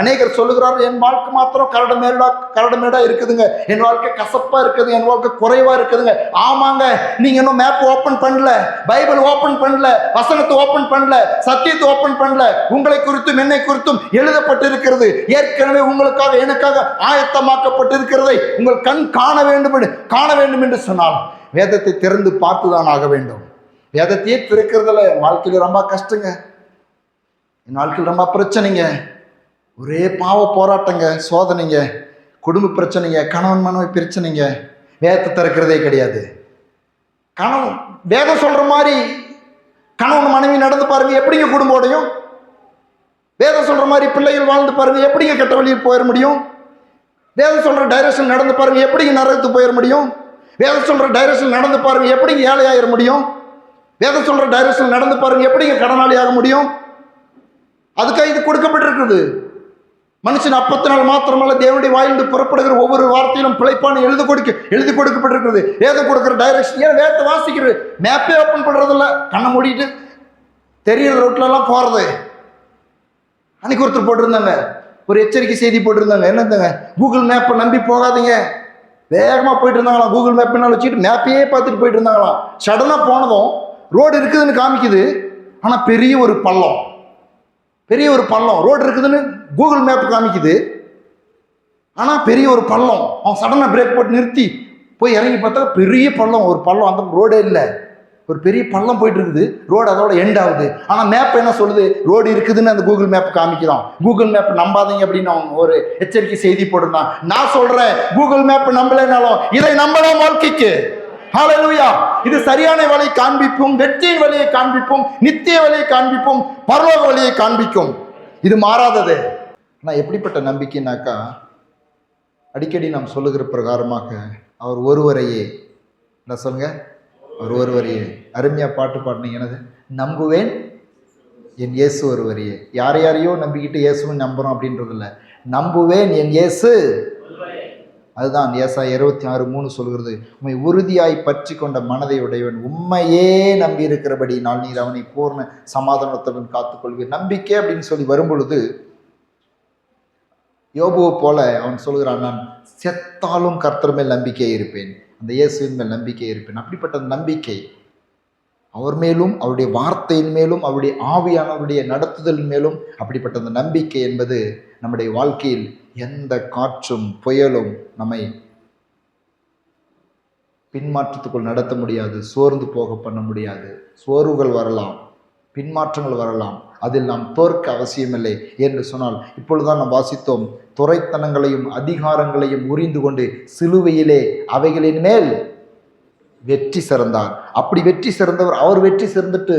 அநேகர் சொல்லுகிறார்கள், என் வாழ்க்கை மாத்திரம் கரடுமேடா இருக்குதுங்க, என் வாழ்க்கை கசப்பா இருக்குது, என் வாழ்க்கை குறைவா இருக்குதுங்க. ஆமாங்க, நீங்க இன்னும் மேப் ஓபன் பண்ணல, பைபிள் ஓபன் பண்ணல, வசனத்தை ஓபன் பண்ணல, சத்தியத்தை ஓபன் பண்ணல. உங்களை குறித்தும் என்னை குறித்தும் எழுதப்பட்டு இருக்கிறது. ஏற்கனவே உங்களுக்காக எனக்காக ஆயத்தமாக்கப்பட்டு இருக்கிறதை உங்கள் கண் காண வேண்டும் என்று சொன்னால் வேதத்தை திறந்து பார்த்துதான் ஆக வேண்டும். வேதத்தையே திறக்கிறதுல வாழ்க்கையில் ரொம்ப கஷ்டங்க, என் வாழ்க்கையில் ரொம்ப பிரச்சனைங்க, ஒரே பாவ போராட்டங்க, சோதனைங்க, குடும்ப பிரச்சனைங்க, கணவன் மனைவி பிரச்சனைங்க. வேதத்தை திறக்கிறதே கிடையாது. வேதம் சொல்ற மாதிரி கணவன் மனைவி நடந்து பாருங்க, எப்படிங்க குடும்பம் உடையும்? வேதம் சொல்ற மாதிரி பிள்ளைகள் வாழ்ந்து பாருங்க, எப்படிங்க கெட்ட வழியில் போயிட முடியும்? வேதம் சொல்ற டைரக்ஷன் நடந்து பாருங்க, எப்படிங்க நரகத்துக்கு போயிட முடியும்? வேதம் சொல்ற டைரக்ஷன் நடந்து பாருங்க, எப்படிங்க ஏழையாயிர முடியும்? வேதம் சொல்ற டைரக்ஷன் நடந்து பாருங்க, எப்படிங்க கடனாளி ஆக முடியும்? அதுக்காக இது கொடுக்கப்பட்டிருக்குது. மனுஷன் அப்பத்தினால் மாத்திரமல்ல, தேவனுடைய வாயிலிருந்து புறப்படுகிற ஒவ்வொரு வார்த்தையிலும் பிழைப்பான எழுதி கொடுக்கப்பட்டிருக்கிறது. வேதம் கொடுக்குற டைரக்ஷன். ஏன் வேதத்தை வாசிக்கிறது? மேப்பே ஓப்பன் பண்றதில்ல, கண்ணை மூடிட்டு தெரியுற ரோட்ல எல்லாம் போறது. அன்னைக்கு ஒருத்தர் போட்டிருந்தாங்க, ஒரு எச்சரிக்கை செய்தி போட்டிருந்தாங்க. என்னதுங்க, கூகுள் மேப்பை நம்பி போகாதீங்க. வேகமா போயிட்டு இருந்தாங்களாம், கூகுள் மேப் பின்னால் வச்சுக்கிட்டு மேப்பையே பார்த்துட்டு போயிட்டு இருந்தாங்களாம். சடனா போனதும் ரோடு இருக்குதுன்னு காமிக்குது, ஆனா பெரிய ஒரு பள்ளம் ரோடு இருக்குதுன்னு கூகுள் மேப் காமிக்குது, ஆனா பெரிய ஒரு பள்ளம். அவன் சடனா பிரேக் போட்டு நிறுத்தி போய் இறங்கி பார்த்தா பெரிய பள்ளம், ஒரு பள்ளம், அந்த ரோடே இல்லை, ஒரு பெரிய பள்ளம் போயிட்டு இருக்குது, ரோடு அதோட எண்ட் ஆகுது. ஆனா மேப் என்ன சொல்லுது? ரோடு இருக்குதுன்னு அந்த கூகுள் மேப் காமிக்கிறான். கூகுள் மேப் நம்பாதீங்க அப்படின்னு அவன் ஒரு எச்சரிக்கை செய்தி போட்டிருந்தான். நான் சொல்றேன், கூகுள் மேப் நம்பலைனாலும் இதை நம்பலாம் வாழ்க்கைக்கு. ஹல்லேலூயா. இது சரியான வழியை காண்பிக்கும், வெற்றியின் வழியை காண்பிக்கும், நித்திய வழியை காண்பிக்கும், பரலோக வழியை காண்பிக்கும். இது மாறாதது. ஆனால் எப்படிப்பட்ட நம்பிக்கைனாக்கா, அடிக்கடி நாம் சொல்லுகிற பிரகாரமாக அவர் ஒருவரையே, என்ன சொல்லுங்க, அவர் ஒருவரையே. அருமையா பாட்டு பாடினீங்க, என்னது? நம்புவேன் என் இயேசு ஒருவரையே. யாரையோ நம்பிக்கிட்டு இயேசுவை நம்புறோம் அப்படின்றது இல்லை. நம்புவேன் என் இயேசு. அதுதான் ஏசாயா 26:3 சொல்கிறது, உம்மை உறுதியாய் பற்றி கொண்ட மனதை உடையவன் உம்மையே நம்பி இருக்கிறபடி நான் நீர் அவனை பூர்ண சமாதானத்துடன் காத்துக்கொள்வேன். நம்பிக்கை அப்படின்னு சொல்லி வரும்பொழுது யோபுவை போல அவன் சொல்கிறான், நான் செத்தாலும் கர்த்தர் மேல் நம்பிக்கை இருப்பேன், அந்த இயேசுவின் மேல் நம்பிக்கை இருப்பேன். அப்படிப்பட்ட நம்பிக்கை அவர் மேலும், அவருடைய வார்த்தையின் மேலும், அவருடைய ஆவியானவருடைய நடத்துதல் மேலும், அப்படிப்பட்ட அந்த நம்பிக்கை என்பது நம்முடைய வாழ்க்கையில் எந்த காற்றும் புயலும் நம்மை பின்மாற்றத்துக்குள் நடத்த முடியாது, சோர்ந்து போக பண்ண முடியாது. சோர்வுகள் வரலாம், பின்மாற்றங்கள் வரலாம், அதில் நாம் தோற்க அவசியமில்லை என்று சொன்னால், இப்பொழுதுதான் நாம் வாசித்தோம், துரைத்தனங்களையும் அதிகாரங்களையும் உரிந்து கொண்டு சிலுவையிலே அவைகளின் மேல் வெற்றி சிறந்தார். அப்படி வெற்றி சிறந்தவர், அவர் வெற்றி சிறந்துட்டு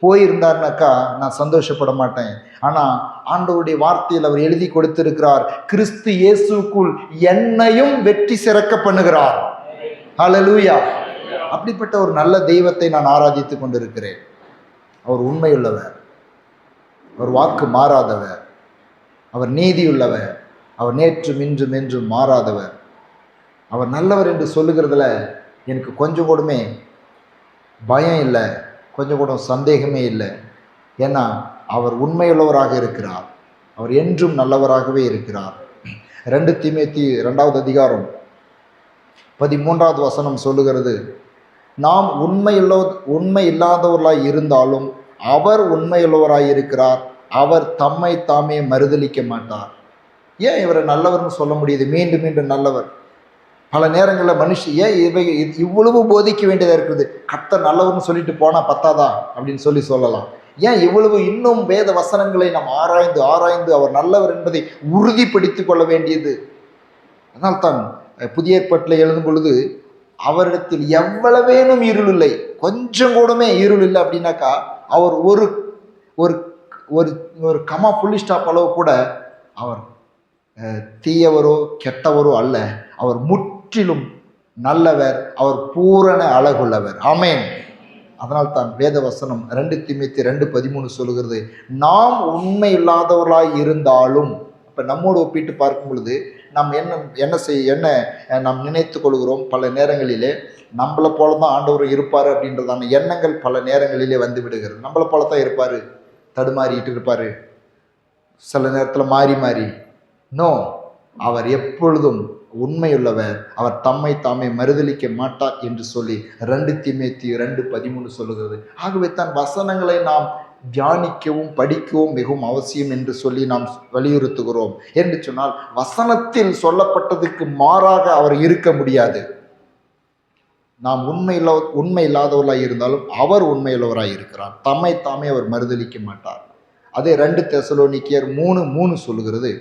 போயிருந்தார்னாக்கா நான் சந்தோஷப்பட மாட்டேன். ஆனால் ஆண்டவருடைய வார்த்தையில் அவர் எழுதி கொடுத்திருக்கிறார், கிறிஸ்து இயேசுக்குள் என்னையும் வெற்றி சிறக்க பண்ணுகிறார். ஹல்லேலூயா. அப்படிப்பட்ட ஒரு நல்ல தெய்வத்தை நான் ஆராதித்துக் கொண்டிருக்கிறேன். அவர் உண்மையுள்ளவர், அவர் வாக்கு மாறாதவர், அவர் நீதியுள்ளவர், அவர் நேற்றும் இன்றும் என்றும் மாறாதவர். அவர் நல்லவர் என்று சொல்லுகிறதுல எனக்கு கொஞ்சம் கூடமே பயம் இல்லை, கொஞ்சம் கூட சந்தேகமே இல்லை. ஏன்னா அவர் உண்மையுள்ளவராக இருக்கிறார், அவர் என்றும் நல்லவராகவே இருக்கிறார். 2 தீமோத்தேயு 2 13 வசனம் சொல்லுகிறது, நாம் உண்மை இல்லாதவர்களாய் இருந்தாலும் அவர் உண்மையுள்ளவராய் இருக்கிறார், அவர் தம்மை தாமே மறுதலிக்க மாட்டார். ஏன் இவரை நல்லவர்னு சொல்ல முடியுது? மீண்டும் மீண்டும் நல்லவர். பல நேரங்களில் மனுஷன் ஏன் இவ்வளவு போதிக்க வேண்டியதாக இருக்குது? கர்த்தர் நல்லவர்னு சொல்லிட்டு போனால் பத்தாதா அப்படின்னு சொல்லலாம். ஏன் இவ்வளவு இன்னும் வேத வசனங்களை நாம் ஆராய்ந்து அவர் நல்லவர் என்பதை உறுதிப்படுத்திக் கொள்ள வேண்டியது? அதனால்தான் புதிய ஏற்பாட்டில் எழுதும் பொழுது அவரிடத்தில் எவ்வளவேனும் இருள் இல்லை, கொஞ்சம் கூடமே இருள் இல்லை அப்படின்னாக்கா, அவர் ஒரு ஒரு ஒரு கமா புள்ளி ஸ்டாப் அளவு கூட அவர் தீயவரோ கெட்டவரோ அல்ல. அவர் முற்றிலும் நல்லவர், அவர் பூரண அழகுள்ளவர். ஆமென். அதனால்தான் வேத வசனம் 2 தீமோத்தேயு 2:13 சொல்லுகிறது, நாம் உண்மை இல்லாதவர்களாய் இருந்தாலும். அப்போ நம்மோடு ஒப்பிட்டு பார்க்கும் பொழுது நாம் என்ன நாம் நினைத்து கொள்கிறோம்? பல நேரங்களிலே நம்மளை போல தான் ஆண்டவர் இருப்பார் அப்படின்றதான எண்ணங்கள் பல நேரங்களிலே வந்து விடுகிறது. நம்மளை போல தான் இருப்பார், தடுமாறிட்டு இருப்பார், சில நேரத்தில் மாறி மாறி. நோ, அவர் எப்பொழுதும் உண்மையுள்ளவர், அவர் தம்மை தாமே மறுதலிக்க மாட்டார் என்று சொல்லி 2 தீமோத்தேயு 2:13 சொல்லுகிறது. ஆகவே தான் வசனங்களை நாம் தியானிக்கவும் படிக்கவும் மிகவும் அவசியம் என்று சொல்லி நாம் வலியுறுத்துகிறோம். என்று சொன்னால் வசனத்தில் சொல்லப்பட்டதுக்கு மாறாக அவர் இருக்க முடியாது. நாம் உண்மை இல்லாதவர்களாக இருந்தாலும் அவர் உண்மையுள்ளவராக இருக்கிறார். தம்மை தாமே அவர் மறுதலிக்க மாட்டார். அதே 2 தெசலோனிக்கேயர் 3:3 சொல்லுகிறது,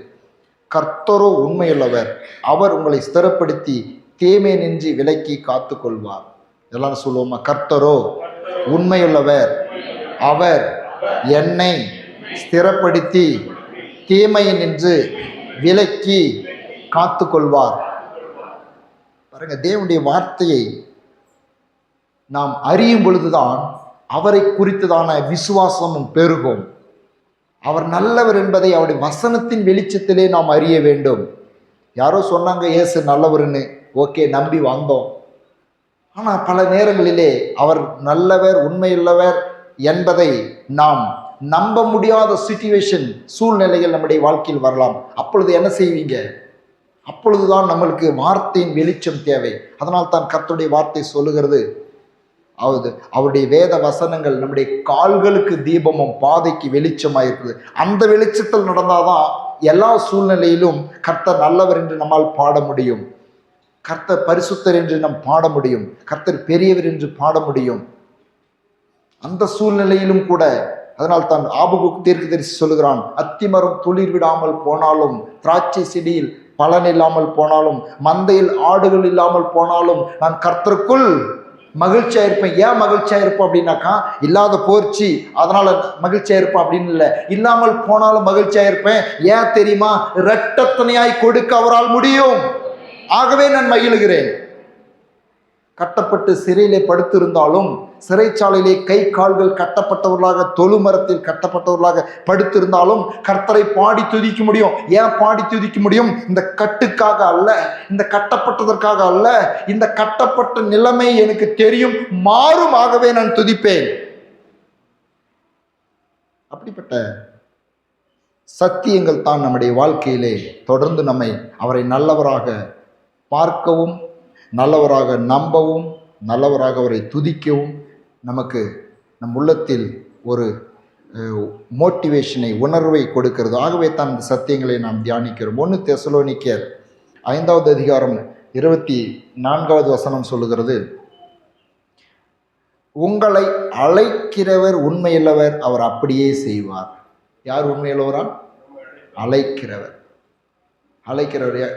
கர்த்தரோ உண்மையுள்ளவர், அவர் உங்களை ஸ்திரப்படுத்தி தீமை நின்று விலக்கி காத்து கொள்வார். எல்லாரும் சொல்லுவோமா? கர்த்தரோ உண்மையுள்ளவர், அவர் என்னை ஸ்திரப்படுத்தி தீமையை நின்று விலக்கி காத்து கொள்வார். பாருங்க, தேவனுடைய வார்த்தையை நாம் அறியும் பொழுதுதான் அவரை குறித்ததான விசுவாசமும் பெருகும். அவர் நல்லவர் என்பதை அவருடைய வசனத்தின் வெளிச்சத்திலே நாம் அறிய வேண்டும். யாரோ சொன்னாங்க இயேசு நல்லவர்னு, ஓகே, நம்பி வந்தோம். ஆனால் பல நேரங்களிலே அவர் நல்லவர், உண்மையுள்ளவர் என்பதை நாம் நம்ப முடியாத சிச்சுவேஷன், சூழ்நிலைகள் நம்முடைய வாழ்க்கையில் வரலாம். அப்பொழுது என்ன செய்வீங்க? அப்பொழுதுதான் நம்மளுக்கு வார்த்தையின் வெளிச்சம் தேவை. அதனால் தான் கர்த்தருடைய வார்த்தை சொல்லுகிறது, அவருடைய வேத வசனங்கள் நம்முடைய கால்களுக்கு தீபமும் பாதைக்கு வெளிச்சமாக இருக்குது. அந்த வெளிச்சத்தில் நடந்தாதான் எல்லா சூழ்நிலையிலும் கர்த்தர் நல்லவர் என்று நம்மால் பாட முடியும், கர்த்தர் பரிசுத்தர் என்று நாம் பாட முடியும், கர்த்தர் பெரியவர் என்று பாட முடியும். அந்த சூழ்நிலையிலும் கூட, அதனால் தான் ஆபகுக் தீர்க்கதரிசி சொல்லுகிறான், அத்திமரம் துளிர் விடாமல் போனாலும், திராட்சை செடியில் பலன் இல்லாமல் போனாலும், மந்தையில் ஆடுகள் இல்லாமல் போனாலும் நான் கர்த்தருக்குள் மகிழ்ச்சியா இருப்பேன். ஏன் மகிழ்ச்சியா இருப்போம் அப்படின்னாக்கா, இல்லாத போர்ச்சி அதனால மகிழ்ச்சியா இருப்பேன் அப்படின்னு இல்லை, இல்லாமல் போனாலும் மகிழ்ச்சியா இருப்பேன். ஏன் தெரியுமா? இரட்டத்தனையாய் கொடுக்க அவரால் முடியும். ஆகவே நான் மகிழ்கிறேன். கட்டப்பட்டு சிறையிலே படுத்திருந்தாலும், சிறைச்சாலையிலே கை கால்கள் கட்டப்பட்டவர்களாக, தொழுமரத்தில் கட்டப்பட்டவர்களாக படுத்திருந்தாலும் கர்த்தரை பாடி துதிக்க முடியும். ஏன் பாடி துதிக்க முடியும்? இந்த கட்டுக்காக அல்ல, இந்த கட்டப்பட்டதற்காக அல்ல, இந்த கட்டப்பட்ட நிலைமை எனக்கு தெரியும், மாறும், ஆகவே நான் துதிப்பேன். அப்படிப்பட்ட சத்தியங்கள் தான் நம்முடைய வாழ்க்கையிலே தொடர்ந்து நம்மை அவரை நல்லவராக பார்க்கவும், நல்லவராக நம்பவும், நல்லவராக அவரை துதிக்கவும் நமக்கு நம் உள்ளத்தில் ஒரு மோட்டிவேஷனை, உணர்வை கொடுக்கிறது. ஆகவே தான் இந்த சத்தியங்களை நாம் தியானிக்கிறோம். 1 தெசலோனிக்கேயர் 5வது அதிகாரம் 24வது வசனம் சொல்லுகிறது, உங்களை அழைக்கிறவர் உண்மையுள்ளவர், அவர் அப்படியே செய்வார். யார் உண்மையுள்ளவரா? அழைக்கிறவர்.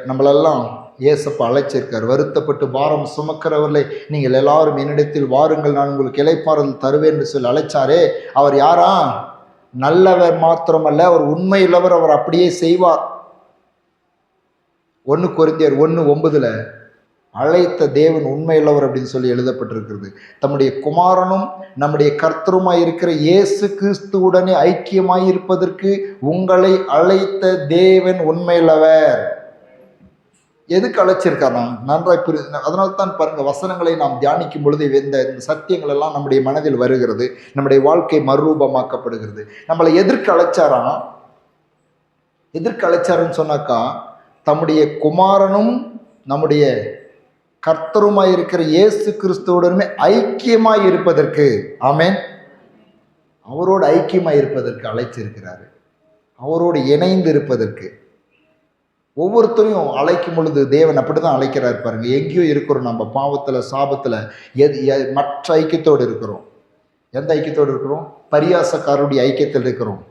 நம்மளெல்லாம் ஏசப்பா அழைச்சிருக்கார். வருத்தப்பட்டு பாரம் சுமக்கிறவர்களை நீங்கள் எல்லாரும் என்னிடத்தில் வாருங்கள், நான் உங்களுக்கு இளைப்பாறுதல் தருவேன் என்று சொல்லி அழைச்சாரே, அவர் யாரா? நல்லவர் மாத்திரமல்ல, அவர் உண்மையுள்ளவர், அவர் அப்படியே செய்வார். 1 கொரிந்தியர் 1:9 அழைத்த தேவன் உண்மையுள்ளவர் அப்படின்னு சொல்லி எழுதப்பட்டிருக்கிறது. தம்முடைய குமாரனும் நம்முடைய கர்த்தருமாய் இருக்கிற இயேசு கிறிஸ்துவுடனே ஐக்கியமாய் இருப்பதற்கு உங்களை அழைத்த தேவன் உண்மையுள்ளவர். எதுக்கு அழைச்சிருக்கார்? நாம் நன்றாய் அதனால தான் பாருங்க, வசனங்களை நாம் தியானிக்கும் பொழுது இந்த சத்தியங்கள் எல்லாம் நம்முடைய மனதில் வருகிறது, நம்முடைய வாழ்க்கை மறுரூபமாக்கப்படுகிறது. நம்மளை எதற்கு அழைச்சாருன்னு சொன்னாக்கா, தம்முடைய குமாரனும் நம்முடைய கர்த்தருமாய் இருக்கிற இயேசு கிறிஸ்துவுடனே ஐக்கியமாய் இருப்பதற்கு, ஆமென், அவரோடு ஐக்கியமாய் இருப்பதற்கு அழைச்சிருக்கிறாரு, அவரோடு இணைந்து இருப்பதற்கு. ஒவ்வொருத்தரையும் அழைக்கும் பொழுது தேவன் அப்படிதான் அழைக்கிறார். பாருங்க, எங்கேயோ இருக்கிறோம், நம்ம பாவத்தில் சாபத்தில் மற்ற ஐக்கியத்தோடு இருக்கிறோம். எந்த ஐக்கியத்தோடு இருக்கிறோம்? பரியாசக்காரருடைய ஐக்கியத்தில் இருக்கிறோம்,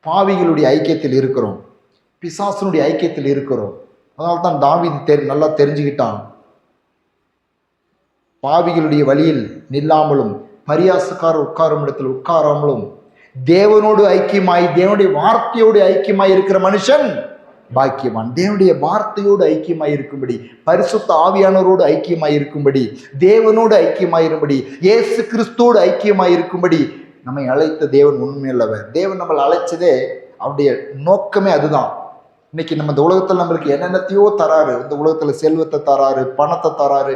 பாவிகளுடைய ஐக்கியத்தில் இருக்கிறோம், பிசாசனுடைய ஐக்கியத்தில் இருக்கிறோம். அதனால தான் தாவீது நல்லா தெரிஞ்சுக்கிட்டான், பாவிகளுடைய வழியில் நில்லாமலும் பரியாசக்காரர் உட்காரும் இடத்தில் உட்காராமலும் தேவனோடு ஐக்கியமாய், தேவனுடைய வார்த்தையோடு ஐக்கியமாய் இருக்கிற மனுஷன் பாக்கியவான். தேவனுடைய வார்த்தையோடு ஐக்கியமாய் இருக்கும்படி, பரிசுத்த ஆவியானவரோடு ஐக்கியமாய் இருக்கும்படி, தேவனோடு ஐக்கியமாயிரும்படி, இயேசு கிறிஸ்துவோடு ஐக்கியமாய் இருக்கும்படி நம்மை அழைத்த தேவன் உண்மையுள்ளவர். தேவன் நம்மளை அழைச்சதே அவருடைய நோக்கமே அதுதான். இன்னைக்கு நம்ம இந்த உலகத்தில் நம்மளுக்கு என்னென்னத்தையோ தராரு. இந்த உலகத்தில் செல்வத்தை தராரு, பணத்தை தராரு,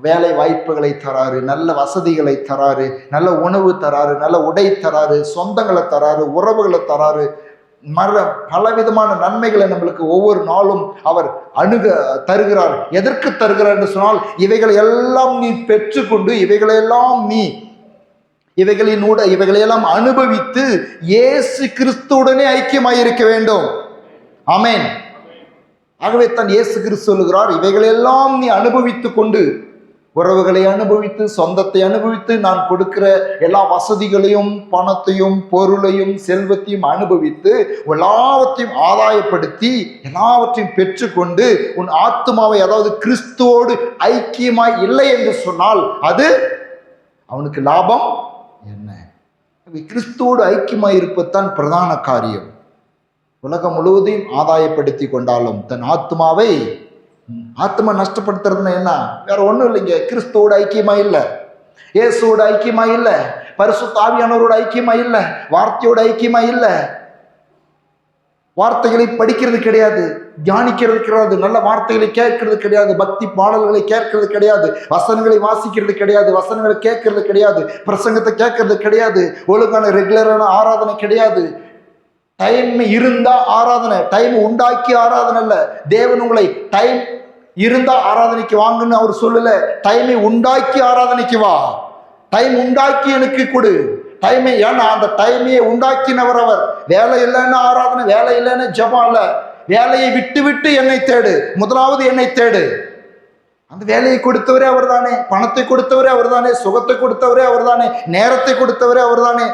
வேலை வாய்ப்புகளை தராரு, நல்ல வசதிகளை தராரு, நல்ல உணவு தராரு, நல்ல உடை தராரு, சொந்தங்களை தராரு, உறவுகளை தராரு, பலவிதமான நன்மைகளை நம்மளுக்கு ஒவ்வொரு நாளும் அவர் தருகிறார். எதற்கு தருகிறார் என்று சொன்னால், இவைகளை எல்லாம் நீ பெற்றுக்கொண்டு இவைகளையெல்லாம் அனுபவித்து இயேசு கிறிஸ்துவுடனே ஐக்கியமாயிருக்க வேண்டும். ஆமென். ஆகவே தான் இயேசு கிறிஸ்து சொல்லுகிறார், இவைகளெல்லாம் நீ அனுபவித்துக் கொண்டு, உறவுகளை அனுபவித்து, சொந்தத்தை அனுபவித்து, நான் கொடுக்கிற எல்லா வசதிகளையும், பணத்தையும், பொருளையும், செல்வத்தையும் அனுபவித்து, எல்லாவற்றையும் ஆதாயப்படுத்தி, எல்லாவற்றையும் பெற்றுக்கொண்டு உன் ஆத்மாவை, அதாவது கிறிஸ்துவோடு ஐக்கியமாய் இல்லை என்று சொன்னால் அது அவனுக்கு லாபம் என்ன? கிறிஸ்துவோடு ஐக்கியமாய் இருப்பதுதான் பிரதான காரியம். உலகம் முழுவதையும் ஆதாயப்படுத்தி கொண்டாலும் தன் ஆத்மா நஷ்டப்படுத்துறதுன்னா என்ன? வேற ஒன்றும் இல்லைங்க. கிறிஸ்துவோட ஐக்கியமா இல்லை, இயேசுவோட ஐக்கியமா இல்லை, பரிசுத்த ஆவியானவரோட ஐக்கியமா இல்லை, வார்த்தையோட ஐக்கியமா இல்லை, வார்த்தைகளை படிக்கிறது கிடையாது, தியானிக்கிறது கிடையாது, நல்ல வார்த்தைகளை கேட்கறது கிடையாது, பக்தி பாடல்களை கேட்கறது கிடையாது, வசனங்களை வாசிக்கிறது கிடையாது, வசனங்களை கேட்கறது கிடையாது, பிரசங்கத்தை கேட்கறது கிடையாது, ஒழுங்கான ரெகுலரான ஆராதனை கிடையாது. டைம் இருந்தா ஆராதனை, டைம் உண்டாக்கி ஆராதனை இல்லை. தேவன் உங்களை டைம் இருந்தா ஆராதனைக்கு வாங்கன்னு அவர் சொல்லல. டைமை உண்டாக்கி ஆராதனைக்கு வா, டைம் உண்டாக்கி எனக்கு கொடு டைமை. ஏன்னா அந்த டைமையை உண்டாக்கினவர் அவர். வேலை இல்லைன்னு ஆராதனை, வேலை இல்லைன்னு ஜெபம் இல்லை. வேலையை விட்டு விட்டு என்னை தேடு, முதலாவது என்னை தேடு. அந்த வேலையை கொடுத்தவரே அவர் தானே, பணத்தை கொடுத்தவரே அவர் தானே, சுகத்தை கொடுத்தவரே அவர் தானே, நேரத்தை கொடுத்தவரே அவர் தானே.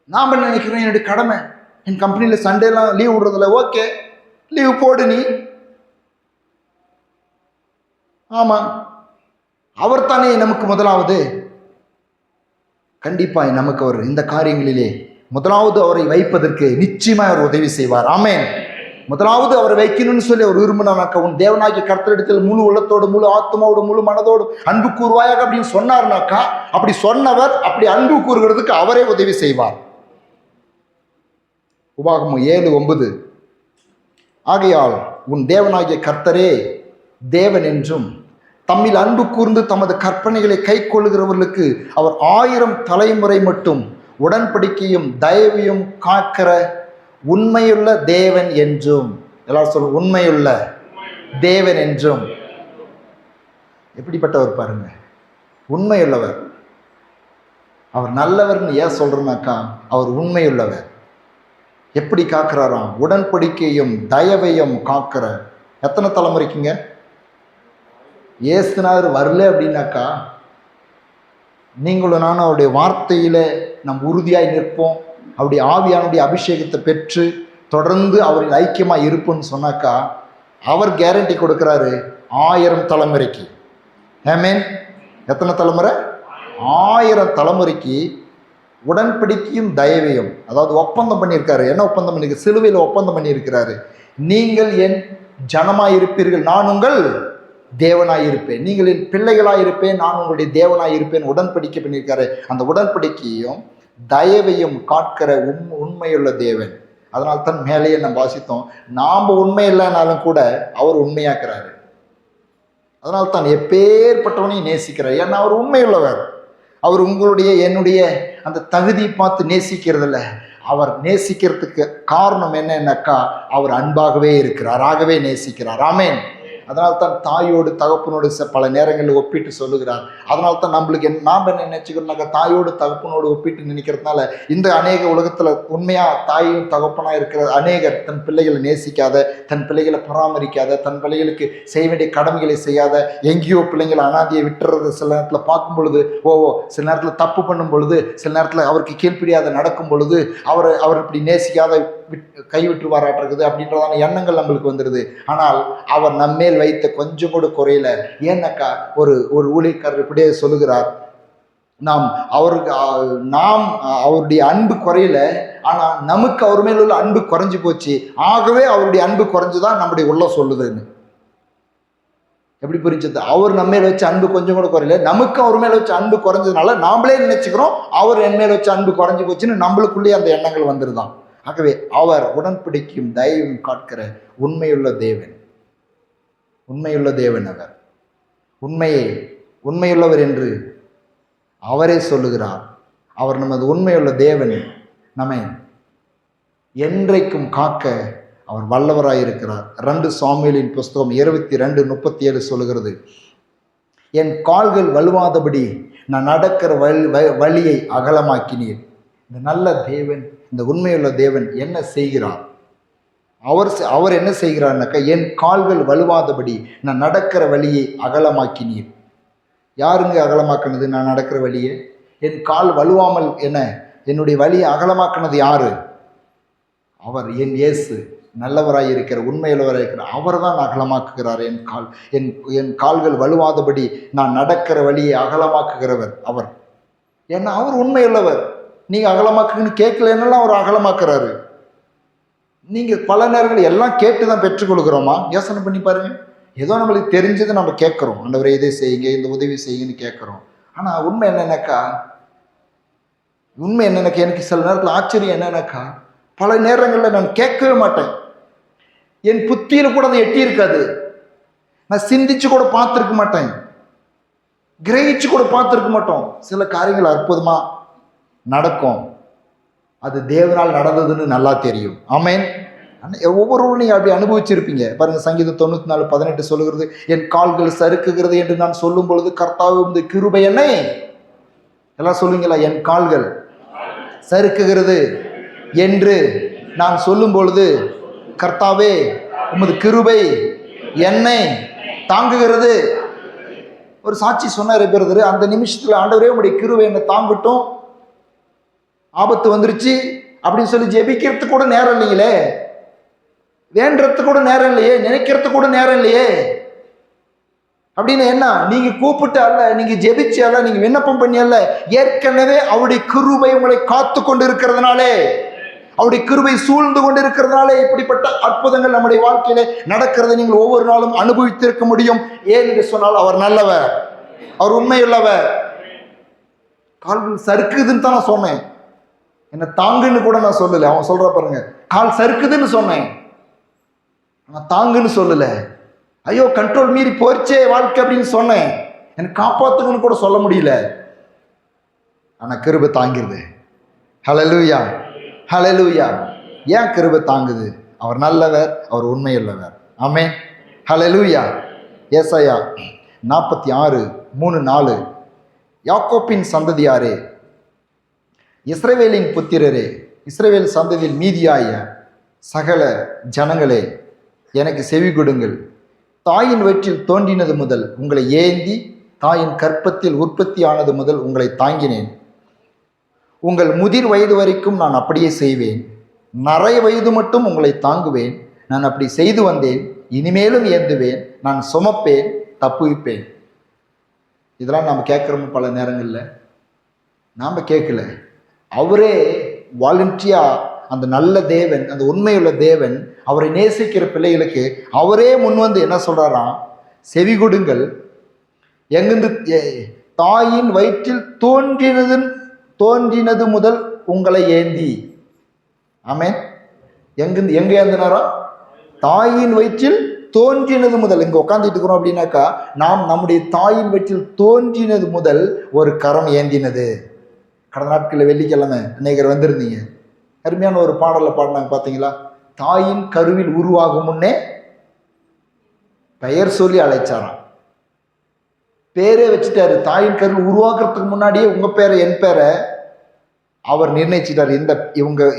நாம் என்ன நினைக்கிறோம், என்னுடைய கடமை, என் கம்பெனியில் சண்டேலாம் லீவ் விடுறதில்ல, ஓகே லீவ் போடு நீ. ஆமா, அவர் தானே நமக்கு முதலாவது. கண்டிப்பாக நமக்கு அவர் இந்த காரியங்களிலே முதலாவது அவரை வைப்பதற்கு நிச்சயமாக அவர் உதவி செய்வார். ஆமென். முதலாவது அவர் வைக்கணும்னு சொல்லி அவர் விரும்பினாக்கா, உன் தேவனாகிய கர்த்தரிடத்தில் முழு உள்ளத்தோடு, முழு ஆத்மாவோடு, முழு மனதோடு அன்பு கூறுவாயாக அப்படின்னு சொன்னார்னாக்கா, அப்படி சொன்னவர் அப்படி அன்பு கூறுகிறதுக்கு அவரே உதவி செய்வார். உபாகமம் 7:9, ஆகையால் உன் தேவனாகிய கர்த்தரே தேவன் என்றும், தம்மில் அன்பு கூர்ந்து தமது கற்பனைகளை கை கொள்ளுகிறவர்களுக்கு அவர் 1000 தலைமுறை மட்டும் உடன்படிக்கையும் தயவையும் காக்கிற உண்மையுள்ள தேவன் என்றும். எல்லாரும் சொல்ல, உண்மையுள்ள தேவன் என்றும். எப்படிப்பட்டவர் பாருங்க, உண்மையுள்ளவர். அவர் நல்லவர்னு ஏன் சொல்றேன்னாக்கா, அவர் உண்மையுள்ளவர். எப்படி காக்கிறாராம்? உடன்படிக்கையும் தயவையும் காக்கிற. எத்தனை தலைமுறைக்குங்க? ஏசுநாதர் வரல அப்படின்னாக்கா, நீங்களும் நானும் அவருடைய வார்த்தையில நம் உறுதியாய் நிற்போம், அவருடைய ஆவியானுடைய அபிஷேகத்தை பெற்று தொடர்ந்து அவரில் ஐக்கியமாக இருப்போம்னு சொன்னாக்கா, அவர் கேரண்டி கொடுக்குறாரு 1000 தலைமுறைக்கு. ஆமென். எத்தனை தலைமுறை? 1000 தலைமுறைக்கு உடன்படிக்கையும் தயவையும், அதாவது ஒப்பந்தம் பண்ணியிருக்காரு. என்ன ஒப்பந்தம் பண்ணியிருக்காரு? சிலுவையில் ஒப்பந்தம் பண்ணியிருக்கிறாரு. நீங்கள் என் ஜனமாயிருப்பீர்கள், நான் உங்கள் தேவனாயிருப்பேன், நீங்கள் என் பிள்ளைகளாயிருப்பேன், நான் உங்களுடைய தேவனாயிருப்பேன். உடன்படிக்கை பண்ணியிருக்காரு. அந்த உடன்படிக்கையும் தயவையும் காக்கிற உண்மையுள்ள தேவன். அதனால தான் மேலேயே நம்ம வாசித்தோம், நாம் உண்மை இல்லைனாலும் கூட அவர் உண்மையாக்குறாரு. அதனால தான் எப்பேற்பட்டவனையும் நேசிக்கிறார். ஏன்னா அவர் உண்மையுள்ளவர். அவர் உங்களுடைய என்னுடைய அந்த தகுதியை பார்த்து நேசிக்கிறதில்ல. அவர் நேசிக்கிறதுக்கு காரணம் என்னன்னாக்கா, அவர் அன்பாகவே இருக்கிறார், ஆகவே நேசிக்கிறார். ஆமென். அதனால தான் தாயோடு தகப்பனோடு பல நேரங்களில் ஒப்பிட்டு சொல்லுகிறார். அதனால தான் நம்மளுக்கு நாம் என்ன நினைச்சுக்கிறோம்னாக்கா, தாயோடு தகப்பனோடு ஒப்பிட்டு நினைக்கிறதுனால இந்த அநேக உலகத்தில் உண்மையாக தாயும் தகப்பனாக இருக்கிற அநேகர் தன் பிள்ளைகளை நேசிக்காத, தன் பிள்ளைகளை பராமரிக்காத, தன் பிள்ளைகளுக்கு செய்ய வேண்டிய கடமைகளை செய்யாத, எங்கேயோ பிள்ளைங்களை அனாதியை விட்டுறது சில நேரத்தில் பார்க்கும் பொழுது, சில நேரத்தில் தப்பு பண்ணும் பொழுது, சில நேரத்தில் அவருக்கு கீழ்ப்படியாத நடக்கும் பொழுது அவர் இப்படி நேசிக்காத கைவிட்டுவாராட்டிருக்குது அப்படின்றதான எண்ணங்கள் நம்மளுக்கு வந்துடுது. ஆனால் அவர் நம்மேல் வைத்த கொஞ்சம் கூட குறையில. ஏன்னாக்கா ஒரு ஊழியக்காரர் இப்படியே சொல்லுகிறார், நாம் அவருடைய அன்பு குறையல, ஆனா நமக்கு அவர் மேல் உள்ள அன்பு குறைஞ்சு போச்சு, ஆகவே அவருடைய அன்பு குறைஞ்சுதான் நம்முடைய உள்ள சொல்லுதுன்னு. எப்படி புரிஞ்சது? அவர் நம்ம மேல வச்ச அன்பு கொஞ்சம் கூட குறையல, நமக்கு அவர் மேல வச்ச அன்பு குறைஞ்சதுனால நாமளே நினைச்சுக்கிறோம் அவர் என் மேல வச்ச அன்பு குறைஞ்சு போச்சுன்னு நம்மளுக்குள்ளேயே அந்த எண்ணங்கள் வந்துருதான். ஆகவே அவர் உடன்படிக்கையும் தயவும் காக்கிற உண்மையுள்ள தேவன். உண்மையுள்ள தேவன் அவர். உண்மையுள்ளவர் என்று அவரே சொல்லுகிறார். அவர் நமது உண்மையுள்ள தேவன். நம்மை என்றைக்கும் காக்க அவர் வல்லவராயிருக்கிறார். 2 சாமுவேலின் புஸ்தகம் 22:37 சொல்லுகிறது, என் கால்கள் வலுவாதபடி நான் நடக்கிற வழியை அகலமாக்கினீர். இந்த நல்ல தேவன், இந்த உண்மையுள்ள தேவன் என்ன செய்கிறார்? அவர் என்ன செய்கிறார்னாக்கா, என் கால்கள் வலுவாதபடி நான் நடக்கிற வழியை அகலமாக்கினீர். யாருங்க அகலமாக்கினது? நான் நடக்கிற வழியை, என் கால் வலுவாமல் என்னுடைய வழியை அகலமாக்கினது யாரு? அவர், என் இயேசு, நல்லவராய் இருக்கிற, உண்மையுள்ளவராய் இருக்கிற அவர் தான் அகலமாக்குகிறார். என் கால்கள் வலுவாதபடி நான் நடக்கிற வழியை அகலமாக்குகிறவர் அவர். ஏன்னா அவர் உண்மையுள்ளவர். நீங்கள் அகலமாக்குன்னு கேட்கலன்னாலும் அவர் அகலமாக்குறாரு. நீங்கள் பல நேரங்கள் எல்லாம் கேட்டு தான் பெற்றுக்கொள்கிறோமா? யோசனை பண்ணி பாருங்க. ஏதோ நம்மளுக்கு தெரிஞ்சதை நம்ம கேட்குறோம், ஆண்டவரே இதை செய்யுங்க, இந்த உதவி செய்யுங்கன்னு கேட்குறோம். ஆனால் உண்மை என்னன்னாக்கா எனக்கு சில நேரத்தில் ஆச்சரியம் என்னன்னாக்கா, பல நேரங்களில் நான் கேட்கவே மாட்டேன். என் புத்தியில் கூட அதை எட்டி இருக்காது. நான் சிந்திச்சு கூட பார்த்துருக்க மாட்டேன், கிரகிச்சு கூட பார்த்துருக்க மாட்டோம். சில காரியங்கள் அற்புதமாக நடக்கும். அது தேவனால் நடந்ததுன்னு நல்லா தெரியும். ஆமென். ஒவ்வொருவரும் நீங்கள் அப்படி அனுபவிச்சிருப்பீங்க பாருங்க. சங்கீதம் 94:18 சொல்லுகிறது, என் கால்கள் சறுக்குகிறது என்று நான் சொல்லும் பொழுது கர்த்தாவே கிருபை என்னை, எல்லாம் சொல்லுங்களா, என் கால்கள் சறுக்குகிறது என்று நான் சொல்லும் பொழுது கர்த்தாவே உமது கிருபை என்னை தாங்குகிறது. ஒரு சாட்சி சொன்னார் பிரதர், அந்த நிமிஷத்தில் ஆண்டவரே உங்களுடைய கிருபை என்னை தாங்கட்டும், ஆபத்து வந்துருச்சு அப்படின்னு சொல்லி ஜெபிக்கிறதுக்கு கூட நேரம் இல்லைங்களே, வேண்டறதுக்கு கூட நேரம் இல்லையே, நினைக்கிறதுக்கு கூட நேரம் இல்லையே. அப்படின்னு என்ன, நீங்க கூப்பிட்டு அல்ல, நீங்க ஜெபிச்சு அல்ல, நீங்க விண்ணப்பம் பண்ணி அல்ல, ஏற்கனவே அவருடைய கிருபை உங்களை காத்து கொண்டு இருக்கிறதுனாலே, அவருடைய கிருபை சூழ்ந்து கொண்டு இருக்கிறதுனாலே இப்படிப்பட்ட அற்புதங்கள் நம்முடைய வாழ்க்கையில நடக்கிறதை நீங்கள் ஒவ்வொரு நாளும் அனுபவித்திருக்க முடியும். ஏன் என்று சொன்னால் அவர் நல்லவர், அவர் உண்மையுள்ளவர். கால்கள் சறுக்குதுன்னு தான் நான் சொன்னேன், என்ன தாங்குன்னு கூட நான் சொல்லல. அவன் சொல்ற பாருங்க, கால் சறுக்குதுன்னு சொன்னேன், நான் தாங்குன்னு சொல்லல. ஐயோ கண்ட்ரோல் மீறி போயிடுச்சே வாழ்க்கை அப்படின்னு சொன்னேன், எனக்கு காப்பாத்துக்குன்னு கூட சொல்ல முடியல. ஆனா கிருபை தாங்கிருது. ஹல்லேலூயா, ஹல்லேலூயா. ஏன் கிருபை தாங்குது? அவர் நல்லவர், அவர் உண்மையுள்ளவர். ஆமென், ஹல்லேலூயா. ஏசாயா 46:3-4, யாக்கோப்பின் சந்ததியாரே, இஸ்ரவேலின் புத்திரரே, இஸ்ரவேல் சந்ததியில் மீதியாய சகல ஜனங்களே, எனக்கு செவி கொடுங்கள். தாயின் வயிற்றில் தோன்றினது முதல் உங்களை ஏந்தி, தாயின் கற்பத்தில் உற்பத்தி ஆனது முதல் உங்களை தாங்கினேன். உங்கள் முதிர் வயது வரைக்கும் நான் அப்படியே செய்வேன். நரை வயது மட்டும் உங்களை தாங்குவேன். நான் அப்படி செய்து வந்தேன், இனிமேலும் ஏந்துவேன். நான் சுமப்பேன், தப்புவிப்பேன். இதெல்லாம் நாம் கேட்குறோம். பல நேரங்களில் நாம் கேட்கல. அவரே வாலண்டியா, அந்த நல்ல தேவன், அந்த உண்மையுள்ள தேவன், அவரை நேசிக்கிற பிள்ளைகளுக்கு அவரே முன் வந்து என்ன சொல்றாராம், செவி கொடுங்கள். எங்கிருந்து? தாயின் வயிற்றில் தோன்றினது முதல் உங்களை ஏந்தி. ஆமென். எங்க ஏந்தினாரா? தாயின் வயிற்றில் தோன்றினது முதல். இங்க உட்காந்துட்டு இருக்கிறோம் அப்படின்னாக்கா, நாம் நம்முடைய தாயின் வயிற்றில் தோன்றினது முதல் ஒரு கரம் ஏந்தினது. கடந்த நாட்களில் வெள்ளிக்கிழமை அநேகர் வந்திருந்தீங்க, அருமையான ஒரு பாடலை பாடினாங்க பார்த்தீங்களா? தாயின் கருவில் உருவாகும் முன்னே பெயர் சொல்லி அழைச்சாராம். பேரே வச்சுட்டாரு. தாயின் கருவில் உருவாக்குறதுக்கு முன்னாடியே உங்க பேரை, என் பேரை அவர் நிர்ணயிச்சிட்டார்.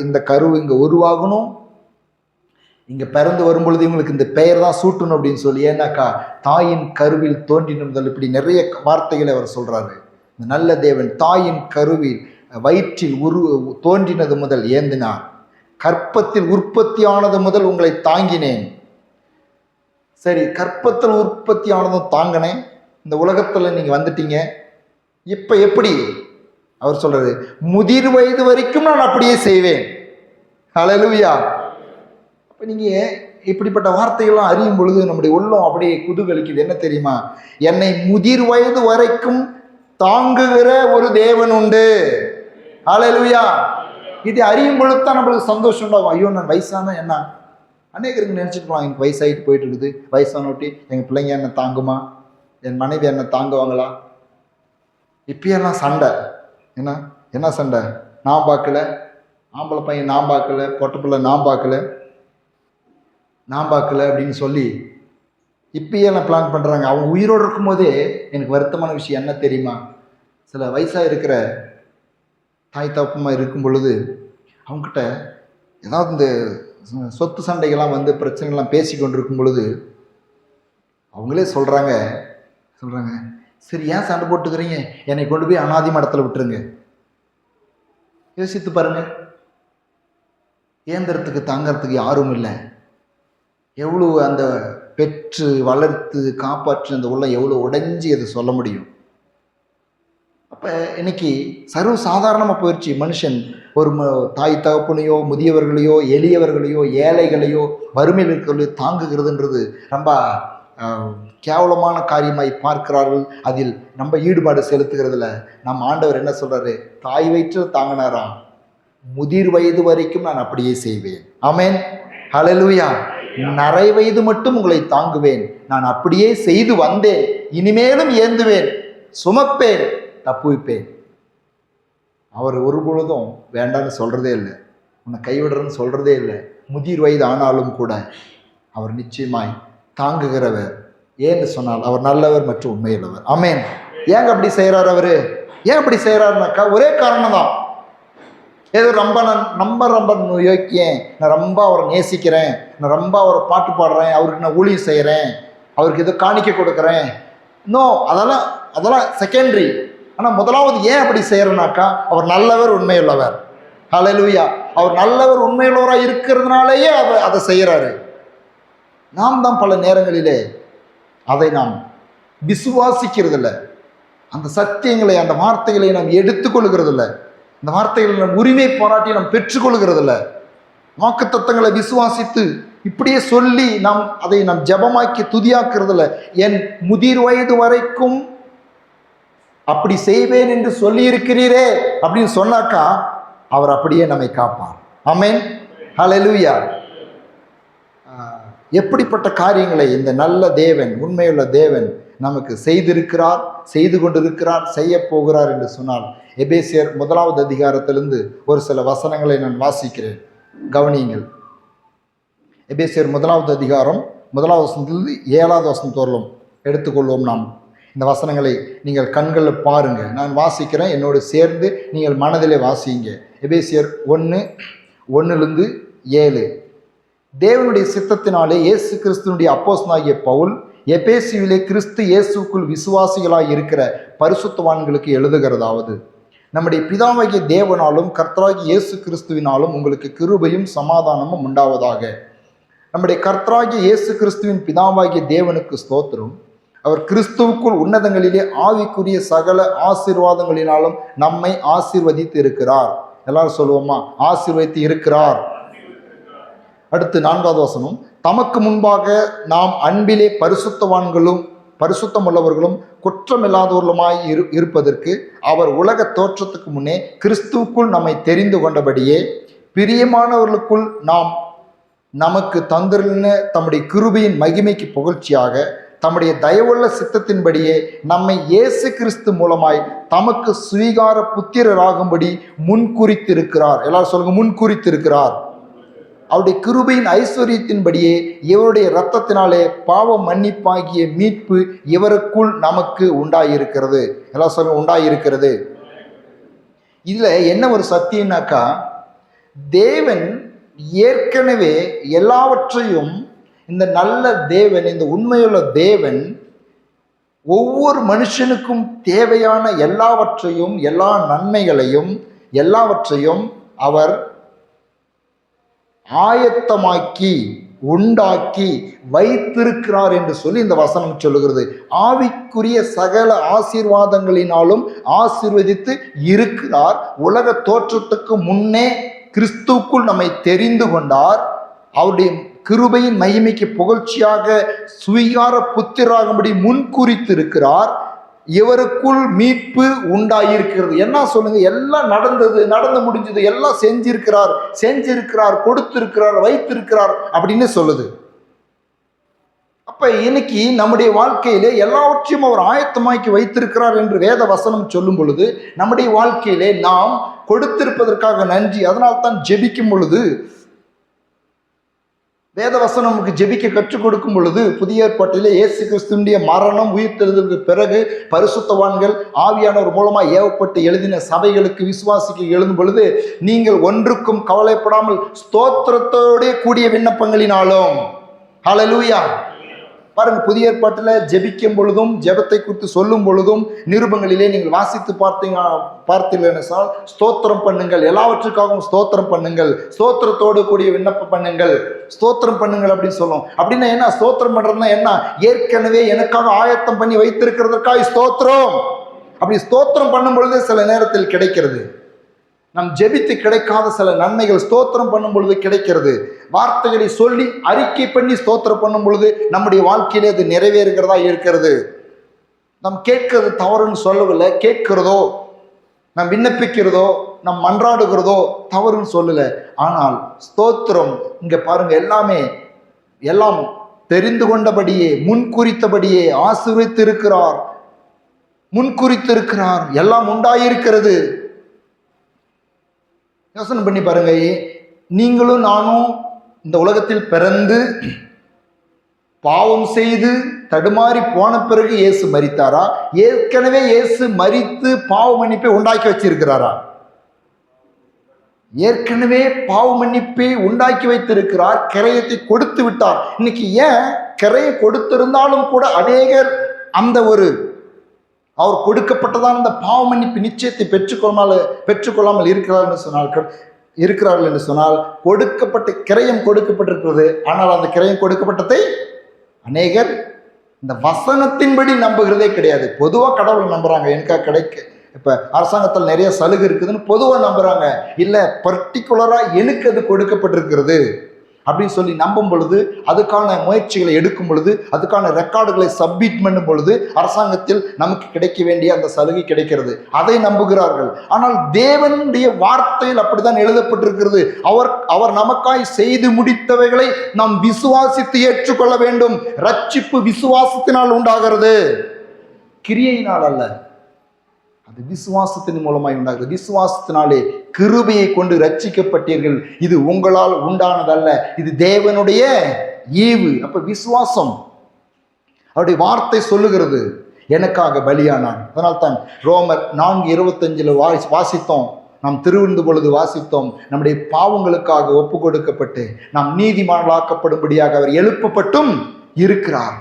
இந்த கரு இங்க உருவாகணும், இங்க பிறந்து வரும் பொழுது இவங்களுக்கு இந்த பெயர் தான் சூட்டணும் அப்படின்னு சொல்லி. ஏன்னாக்கா தாயின் கருவில் தோன்றின முதல், இப்படி நிறைய வார்த்தைகளை அவர் சொல்றாரு. இந்த நல்ல தேவன் தாயின் கருவில் வயிற்றில் தோன்றினது முதல் ஏந்தினார். கற்பத்தில் உற்பத்தி ஆனது முதல் உங்களை தாங்கினேன். சரி, கற்பத்தில் உற்பத்தி ஆனதும் தாங்கினேன். இந்த உலகத்துல நீங்க வந்துட்டீங்க. இப்ப எப்படி? அவர் சொல்றாரு, முதிர் வயது வரைக்கும் நான் அப்படியே செய்வேன். ஹல்லேலூயா. அப்ப நீங்க இப்படிப்பட்ட வார்த்தைகள்லாம் அறியும் பொழுது நம்முடைய உள்ளம் அப்படியே குதூகலிக்குது. என்ன தெரியுமா? என்னை முதிர் வயது வரைக்கும் தாங்குகிற ஒரு தேவன் உண்டு. ஹல்லேலூயா. இது அறியும் பொழுது தான் நம்மளுக்கு சந்தோஷம் உண்டாகும். ஐயோ நான் வயசான என்ன, அநேகருக்கு நினைச்சிருக்கலாம், எனக்கு வயசாகிட்டு போயிட்டு இருக்குது, வயசானோட்டி எங்க பிள்ளைங்க என்ன தாங்குமா, என் மனைவி என்ன தாங்குவாங்களா? இப்பயெல்லாம் சண்டை. என்ன சண்டை? நான் பார்க்கல, ஆம்பளை பையன் நான் பார்க்கல, பொட்டை பிள்ளை நான் பார்க்கல அப்படின்னு சொல்லி இப்பயே எல்லாம் பிளான் பண்ணுறாங்க. அவங்க உயிரோடு இருக்கும்போதே எனக்கு வருத்தமான விஷயம் என்ன தெரியுமா? சில வயசாக இருக்கிற தாய் தகப்பமாக இருக்கும் பொழுது அவங்ககிட்ட ஏதாவது இந்த சொத்து சண்டைகள்லாம் வந்து பிரச்சனைகள்லாம் பேசி கொண்டு இருக்கும் பொழுது அவங்களே சொல்கிறாங்க, சரி ஏன் சண்டை போட்டுக்கிறீங்க, என்னை கொண்டு போய் அனாதி மடத்தில் விட்டுருங்க. யோசித்து பாருங்க, ஏந்திரத்துக்கு தாங்கிறதுக்கு யாரும் இல்லை. எவ்வளோ அந்த பெற்று வளர்த்து காப்பாற்று அந்த உள்ளம் எவ்வளோ உடைஞ்சி அதை சொல்ல முடியும். அப்போ இன்னைக்கு சர்வ சாதாரணமாக போயிடுச்சு. மனுஷன் ஒரு தாய் தகப்பனையோ முதியவர்களையோ எளியவர்களையோ ஏழைகளையோ வறுமையில் இருக்கிறவர்களையோ தாங்குகிறதுன்றது ரொம்ப கேவலமான காரியமாய் பார்க்கிறார்கள். அதில் நம்ம ஈடுபாடு செலுத்துகிறதுல நம்ம ஆண்டவர் என்ன சொல்றாரு? தாய் வயிற்றில் தாங்கினாராம், முதிர் வயது வரைக்கும் நான் அப்படியே செய்வேன். ஆமென், ஹல்லேலூயா. நரை வயது மட்டும் உங்களை தாங்குவேன், நான் அப்படியே செய்து வந்தேன், இனிமேலும் ஏந்துவேன், சுமப்பேன், தப்புவிப்பேன். அவர் ஒரு பொழுதும் வேண்டான்னு சொல்றதே இல்லை, உன்னை கைவிடுறன்னு சொல்றதே இல்லை. முதிர் வயது ஆனாலும் கூட அவர் நிச்சயமாய் தாங்குகிறவர். ஏன்னு சொன்னால் அவர் நல்லவர் மற்றும் உண்மையுள்ளவர். ஆமென். ஏங்க அப்படி செய்கிறார் அவரு? ஏன் அப்படி செய்கிறாருனாக்கா ஒரே காரணம் தான். ஏதோ ரொம்ப யோக்கியேன், நான் ரொம்ப அவரை நேசிக்கிறேன், நான் ரொம்ப அவரை பாட்டு பாடுறேன், அவருக்கு நான் ஊழியம் செய்கிறேன், அவருக்கு ஏதோ காணிக்க கொடுக்குறேன். இன்னும் அதெல்லாம் செகண்டரி. ஆனால் முதலாவது ஏன் அப்படி செய்கிறேன்னாக்கா அவர் நல்லவர் உண்மையுள்ளவர். ஹல்லேலூயா. அவர் நல்லவர் உண்மையுள்ளவராக இருக்கிறதுனாலேயே அதை செய்கிறாரு. நாம் தான் பல நேரங்களிலே அதை நாம் விசுவாசிக்கிறதில்ல, அந்த சத்தியங்களை அந்த வார்த்தைகளை நாம் எடுத்துக்கொள்கிறதில்ல, இந்த வார்த்தைகளை நாம் உரிமை போராட்டி நாம் பெற்றுக்கொள்கிறதில்ல. வாக்குத்தத்தங்களை விசுவாசித்து இப்படியே சொல்லி அதை நாம் ஜெபமாக்கி துதியாக்குறதில்ல. என் முதிர் வயது வரைக்கும் அப்படி செய்வேன் என்று சொல்லி இருக்கிறீரே அப்படின்னு சொன்னாக்கா அவர் அப்படியே நம்மை காப்பார். ஆமென், ஹல்லேலூயா. எப்படிப்பட்ட காரியங்களை இந்த நல்ல தேவன், உண்மையுள்ள தேவன் நமக்கு செய்திருக்கிறார், செய்து கொண்டிருக்கிறார், செய்ய போகிறார் என்று சொன்னால், எபேசியர் 1வது அதிகாரத்திலிருந்து ஒரு சில வசனங்களை நான் வாசிக்கிறேன், கவனியுங்கள். எபேசியர் 1வது அதிகாரம் 1வது வசனத்திலிருந்து 7வது வசனத்தோறும் எடுத்துக்கொள்வோம். நாம் இந்த வசனங்களை நீங்கள் கண்களில் பாருங்க, நான் வாசிக்கிறேன், என்னோடு சேர்ந்து நீங்கள் மனதிலே வாசிங்க. எபேசியர் 1:1-7. தேவனுடைய சித்தத்தினாலே இயேசு கிறிஸ்துவனுடைய அப்போஸ்தலனாகிய பவுல் எபேசுவிலே கிறிஸ்து இயேசுக்குள் விசுவாசிகளாய் இருக்கிற பரிசுத்தவான்களுக்கு எழுதுகிறதாவது, நம்முடைய பிதாவாகிய தேவனாலும் கர்த்தராகிய இயேசு கிறிஸ்துவினாலும் உங்களுக்கு கிருபையும் சமாதானமும் உண்டாவதாக. நம்முடைய கர்த்தராகிய இயேசு கிறிஸ்துவின் பிதாவாகிய தேவனுக்கு ஸ்தோத்திரம். அவர் கிறிஸ்துவுக்குள் உன்னதங்களிலே ஆவிக்குரிய சகல ஆசீர்வாதங்களினாலும் நம்மை ஆசீர்வதித்து இருக்கிறார். எல்லாரும் சொல்லுவோமா? ஆசீர்வதித்து இருக்கிறார். அடுத்து 4வது வசனம், தமக்கு முன்பாக நாம் அன்பிலே பரிசுத்தவான்களும் பரிசுத்தமுள்ளவர்களும் குற்றமில்லாதவர்களுமாய் இருப்பதற்கு அவர் உலக தோற்றத்துக்கு முன்னே கிறிஸ்துவுக்குள் நம்மை தெரிந்து கொண்டபடியே பிரியமானவர்களுக்குள் நமக்கு தந்திருந்த தம்முடைய கிருபையின் மகிமைக்கு புகழ்ச்சியாக தம்முடைய தயவுள்ள சித்தத்தின்படியே நம்மை இயேசு கிறிஸ்து மூலமாய் தமக்கு சுவீகார புத்திரராகும்படி முன்குறித்திருக்கிறார். எல்லாரும் சொல்லுங்க, முன்குறித்திருக்கிறார். அவருடைய கிருபையின் ஐஸ்வர்யத்தின்படியே இவருடைய இரத்தத்தினாலே பாவ மன்னிப்பாகிய மீட்பு இவருக்குள் நமக்கு உண்டாயிருக்கிறது. எல்லாம் சொல்லுங்க, உண்டாயிருக்கிறது. இதுல என்ன ஒரு சத்தியம்னாக்கா, தேவன் ஏற்கனவே எல்லாவற்றையும், இந்த நல்ல தேவன், இந்த உண்மையுள்ள தேவன் ஒவ்வொரு மனுஷனுக்கும் தேவையான எல்லாவற்றையும், எல்லா நன்மைகளையும் எல்லாவற்றையும் அவர் ஆயத்தமாக்கி உண்டாக்கி வைத்திருக்கிறார் என்று சொல்லி இந்த வசனம் சொல்லுகிறது. ஆவிக்குரிய சகல ஆசீர்வாதங்களினாலும் ஆசீர்வதித்து இருக்கிறார். உலக தோற்றத்துக்கு முன்னே கிறிஸ்துவுக்குள் நம்மை தெரிந்து கொண்டார். அவருடைய கிருபையின் மகிமைக்கு புகழ்ச்சியாக சுவீகார புத்திராகும்படி முன்குறித்திருக்கிறார். இவருக்குள் மீட்பு உண்டாயிருக்கிறது. என்ன சொல்லுங்க, எல்லாம் நடந்து முடிஞ்சது, எல்லாம் செஞ்சிருக்கிறார், கொடுத்திருக்கிறார், வைத்திருக்கிறார் அப்படின்னு சொல்லுது. அப்ப இன்னைக்கு நம்முடைய வாழ்க்கையிலே எல்லாவற்றையும் அவர் ஆயத்தமாக்கி வைத்திருக்கிறார் என்று வேத வசனம் சொல்லும் பொழுது, நம்முடைய வாழ்க்கையிலே நாம் கொடுத்திருப்பதற்காக நன்றி. அதனால்தான் ஜெபிக்கும் பொழுது, வேதவசனம் நமக்கு ஜெபிக்க கற்றுக் கொடுக்கும் பொழுது, புதிய ஏற்பாட்டிலே இயேசு கிறிஸ்துவினுடைய மரணம் உயிர்த்தெழுதலுக்கு பிறகு பரிசுத்தவான்கள் ஆவியானவர் மூலமாக ஏவப்பட்டு எழுதின சபைகளுக்கு விசுவாசிக்க எழுதும் பொழுது, நீங்கள் ஒன்றுக்கும் கவலைப்படாமல் ஸ்தோத்திரத்தோட கூடிய விண்ணப்பங்களினாலும், ஹல்லேலூயா. பாருங்க, புதிய ஏற்பாட்டில் ஜெபிக்கும் பொழுதும் ஜெபத்தை குறித்து சொல்லும் பொழுதும் நிருபங்களிலே நீங்கள் வாசித்து பார்த்தீர்கள் சொன்னால், ஸ்தோத்திரம் பண்ணுங்கள், எல்லாவற்றுக்காகவும் ஸ்தோத்திரம் பண்ணுங்கள், ஸ்தோத்திரத்தோடு கூடிய விண்ணப்பம் பண்ணுங்கள், ஸ்தோத்திரம் பண்ணுங்கள் அப்படின்னு சொல்லும். அப்படின்னா என்ன? ஸ்தோத்திரம் பண்றதுன்னா என்ன? ஏற்கனவே எனக்காக ஆயத்தம் பண்ணி வைத்திருக்கிறதுக்காக ஸ்தோத்திரம். அப்படி ஸ்தோத்திரம் பண்ணும் பொழுதே சில நேரத்தில் கிடைக்கிறது. நம் ஜெபித்து கிடைக்காத சில நன்மைகள் ஸ்தோத்திரம் பண்ணும் பொழுது கிடைக்கிறது. வார்த்தைகளை சொல்லி அறிக்கை பண்ணி ஸ்தோத்திரம் பண்ணும் பொழுது நம்முடைய வாழ்க்கையிலே அது நிறைவேறுகிறதா இருக்கிறது. நாம் கேட்கிறது தவறுன்னு சொல்லவில்லை, கேட்கிறதோ நாம் விண்ணப்பிக்கிறதோ நாம் மன்றாடுகிறதோ தவறுன்னு சொல்லலை. ஆனால் ஸ்தோத்திரம் இங்க பாருங்க, எல்லாம் தெரிந்து கொண்டபடியே முன்குறித்தபடியே ஆசீர்வதித்திருக்கிறார், முன்குறித்திருக்கிறார், எல்லாம் உண்டாயிருக்கிறது. யோசனை பண்ணி பாருங்க, நீங்களும் நானும் இந்த உலகத்தில் பிறந்து பாவம் செய்து தடுமாறி போன பிறகு இயேசு மரித்தாரா? ஏற்கனவே இயேசு மரித்து பாவ மன்னிப்பை உண்டாக்கி வச்சிருக்கிறாரா? ஏற்கனவே பாவ மன்னிப்பை உண்டாக்கி வைத்திருக்கிறார், கிரயத்தை கொடுத்து விட்டார். இன்னைக்கு ஏன் கிரையை கொடுத்திருந்தாலும் கூட அநேகர் அந்த அவர் கொடுக்கப்பட்டதான் அந்த பாவ மன்னிப்பு நிச்சயத்தை பெற்றுக்கொள்ளாமல் இருக்கிறார்கள் என்று சொன்னால், கொடுக்கப்பட்ட கிரயம் கொடுக்கப்பட்டிருக்கிறது. ஆனால் அந்த கிரயம் கொடுக்கப்பட்டதை அநேகர் இந்த வசனத்தின்படி நம்புகிறதே கிடையாது. பொதுவாக கடவுளை நம்புறாங்க, எனக்காக கிடைக்க இப்போ அரசாங்கத்தில் நிறைய சலுகை இருக்குதுன்னு பொதுவாக நம்புறாங்க. இல்லை, பர்டிகுலராக எனக்கு அது கொடுக்கப்பட்டிருக்கிறது அப்படின்னு சொல்லி நம்பும் பொழுது, அதுக்கான முயற்சிகளை எடுக்கும் பொழுது, அதுக்கான ரெக்கார்டுகளை சப்மிட் பண்ணும் பொழுது அரசாங்கத்தில் நமக்கு கிடைக்க வேண்டிய அந்த சலுகை கிடைக்கிறது. அதை நம்புகிறார்கள். ஆனால் தேவனுடைய வார்த்தையில் அப்படித்தான் எழுதப்பட்டிருக்கிறது. அவர் நமக்காய் செய்து முடித்தவைகளை நாம் விசுவாசித்து ஏற்றுக்கொள்ள வேண்டும். ரட்சிப்பு விசுவாசத்தினால் உண்டாகிறது, கிரியையினால் அல்ல. அது விசுவாசத்தின் மூலமாய் உண்டாகிறது. விசுவாசத்தினாலே கிருபையை கொண்டு ரட்சிக்கப்பட்டீர்கள். இது உங்களால் உண்டானதல்ல, இது தேவனுடைய ஈவு. அப்ப விசுவாசம், அவருடைய வார்த்தை சொல்லுகிறது, எனக்காக பலியானான். அதனால்தான் ரோமர் 4:25 வாசித்தோம், நாம் திருவிழுந்த பொழுது வாசித்தோம், நம்முடைய பாவங்களுக்காக ஒப்பு கொடுக்கப்பட்டு நாம் நீதிமான்களாக்கப்படும்படியாக அவர் எழுப்பப்பட்டும் இருக்கிறார்.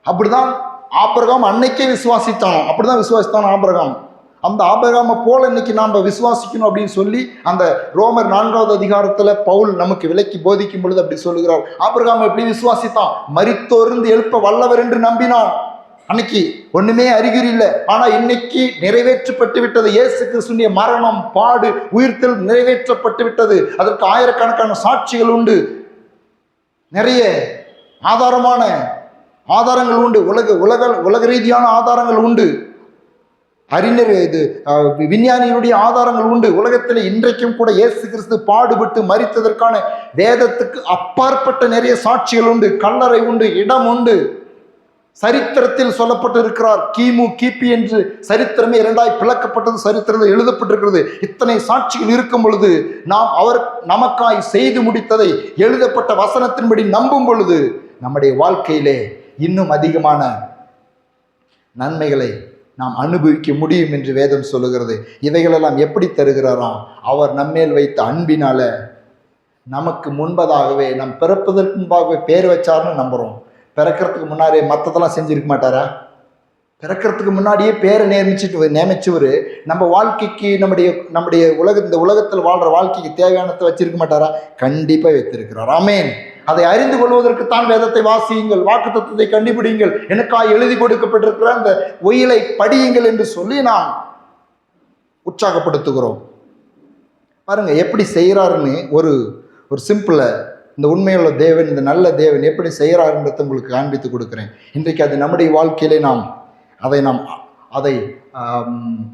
அப்படிதான் ஆபிரகாம் அன்னைக்கே விசுவாசித்தானோ, அப்படிதான் விசுவாசித்தான் ஆபிரகாம். அந்த ஆபிரகாமை போல இன்னைக்கு நாம் விசுவாசிக்கணும் அப்படின்னு சொல்லி அந்த ரோமர் 4வது அதிகாரத்துல பவுல் நமக்கு விலக்கி போதிக்கும் பொழுது அப்படி சொல்லுகிறார். ஆபிரகாம் எப்படி விசுவாசித்தான்? மரித்தோர்ந்து எழுப்ப வல்லவர் என்று நம்பினான். அன்னைக்கு ஒண்ணுமே அறிகுறி இல்லை. ஆனா இன்னைக்கு நிறைவேற்றப்பட்டு விட்டது. இயேசு கிறிஸ்துவின் மரணம், பாடு, உயிர்த்தல் நிறைவேற்றப்பட்டு விட்டது. அதற்கு ஆயிரக்கணக்கான சாட்சிகள் உண்டு, நிறைய ஆதாரங்கள் உண்டு, உலக ரீதியான ஆதாரங்கள் உண்டு, அறிஞர் விஞ்ஞானிகளுடைய ஆதாரங்கள் உண்டு. உலகத்தில் இன்றைக்கும் கூட இயேசு கிறிஸ்து பாடுபட்டு மரித்ததற்கான வேதத்துக்கு அப்பாற்பட்ட நிறைய சாட்சிகள் உண்டு. கல்லறை உண்டு, இடம் உண்டு, சரித்திரத்தில் சொல்லப்பட்டு இருக்கிறார். கிபி என்று சரித்திரமே 2ஆய் பிளக்கப்பட்டது சரித்திரத்தில் எழுதப்பட்டிருக்கிறது. இத்தனை சாட்சிகள் இருக்கும் பொழுது நாம் அவர் நமக்காய் செய்து முடித்ததை எழுதப்பட்ட வசனத்தின்படி நம்பும் பொழுது நம்முடைய வாழ்க்கையிலே இன்னும் அதிகமான நன்மைகளை நாம் அனுபவிக்க முடியும் என்று வேதம் சொல்லுகிறது. இவைகளெல்லாம் எப்படி தருகிறாராம்? அவர் நம்மேல் வைத்த அன்பினால. நமக்கு முன்பதாகவே, நம் பிறப்பதற்கு முன்பாகவே பேர் வச்சார்னு நம்புகிறோம். பிறக்கிறதுக்கு முன்னாடியே மற்றதெல்லாம் செஞ்சிருக்க மாட்டாரா? பிறக்கிறதுக்கு முன்னாடியே பேரை நியமிச்சவர் நம்ம வாழ்க்கைக்கு நம்முடைய இந்த உலகத்தில் வாழ்கிற வாழ்க்கைக்கு தேவையானதை வச்சிருக்க மாட்டாரா? கண்டிப்பாக வைத்திருக்கிறார். ஆமென். அதை அறிந்து கொள்வதற்கு தான் வேதத்தை வாசியுங்கள், வாக்குத்தத்தத்தை கண்டுபிடிங்கள், எனக்காக எழுதி கொடுக்கப்பட்டிருக்கிற அந்த ஒயிலை படியுங்கள் என்று சொல்லி நாம் உற்சாகப்படுத்துகிறோம். பாருங்க எப்படி செய்கிறாருன்னு ஒரு சிம்பிள இந்த உண்மையுள்ள தேவன், இந்த நல்ல தேவன் எப்படி செய்கிறாருன்றதை உங்களுக்கு காண்பித்து கொடுக்குறேன். இன்றைக்கு அது நம்முடைய வாழ்க்கையிலே நாம் அதை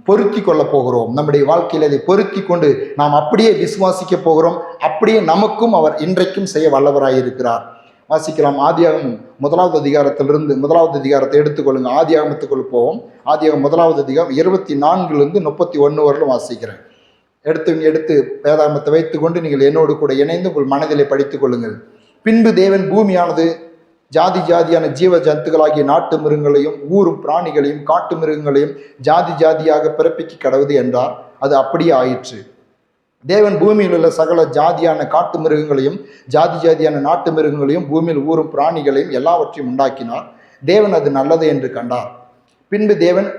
பொருத்தி கொள்ள போகிறோம். நம்முடைய வாழ்க்கையில் அதை பொருத்தி கொண்டு நாம் அப்படியே விசுவாசிக்க போகிறோம். அப்படியே நமக்கும் அவர் இன்றைக்கும் செய்ய வல்லவராயிருக்கிறார். வாசிக்கலாம். ஆதியாகமம் 1வது அதிகாரத்திலிருந்து 1வது அதிகாரத்தை எடுத்துக்கொள்ளுங்க. ஆதியாகமத்துக்குள் போவோம். ஆதியாகமம் 1வது அதிகாரம் 24லிருந்து 31 வரலும் வாசிக்கிறேன். எடுத்து வேதாகமத்தை வைத்துக்கொண்டு நீங்கள் என்னோடு கூட இணைந்து உங்கள் மனதிலே படித்துக் கொள்ளுங்கள். பின்பு தேவன் பூமியானது ஜாதி ஜாதியான ஜீவ ஜந்துக்களாகிய நாட்டு மிருகங்களையும் ஊரும் பிராணிகளையும் காட்டு மிருகங்களையும் ஜாதி ஜாதியாக பிறப்பிக்க கடவுது என்றார். அது அப்படியே ஆயிற்று. தேவன் பூமியில் உள்ள சகல ஜாதியான காட்டு மிருகங்களையும் ஜாதி ஜாதியான நாட்டு மிருகங்களையும் பூமியில் ஊரும் பிராணிகளையும் எல்லாவற்றையும் உண்டாக்கினார். தேவன் அது நல்லது என்று கண்டார். பின்பு தேவன்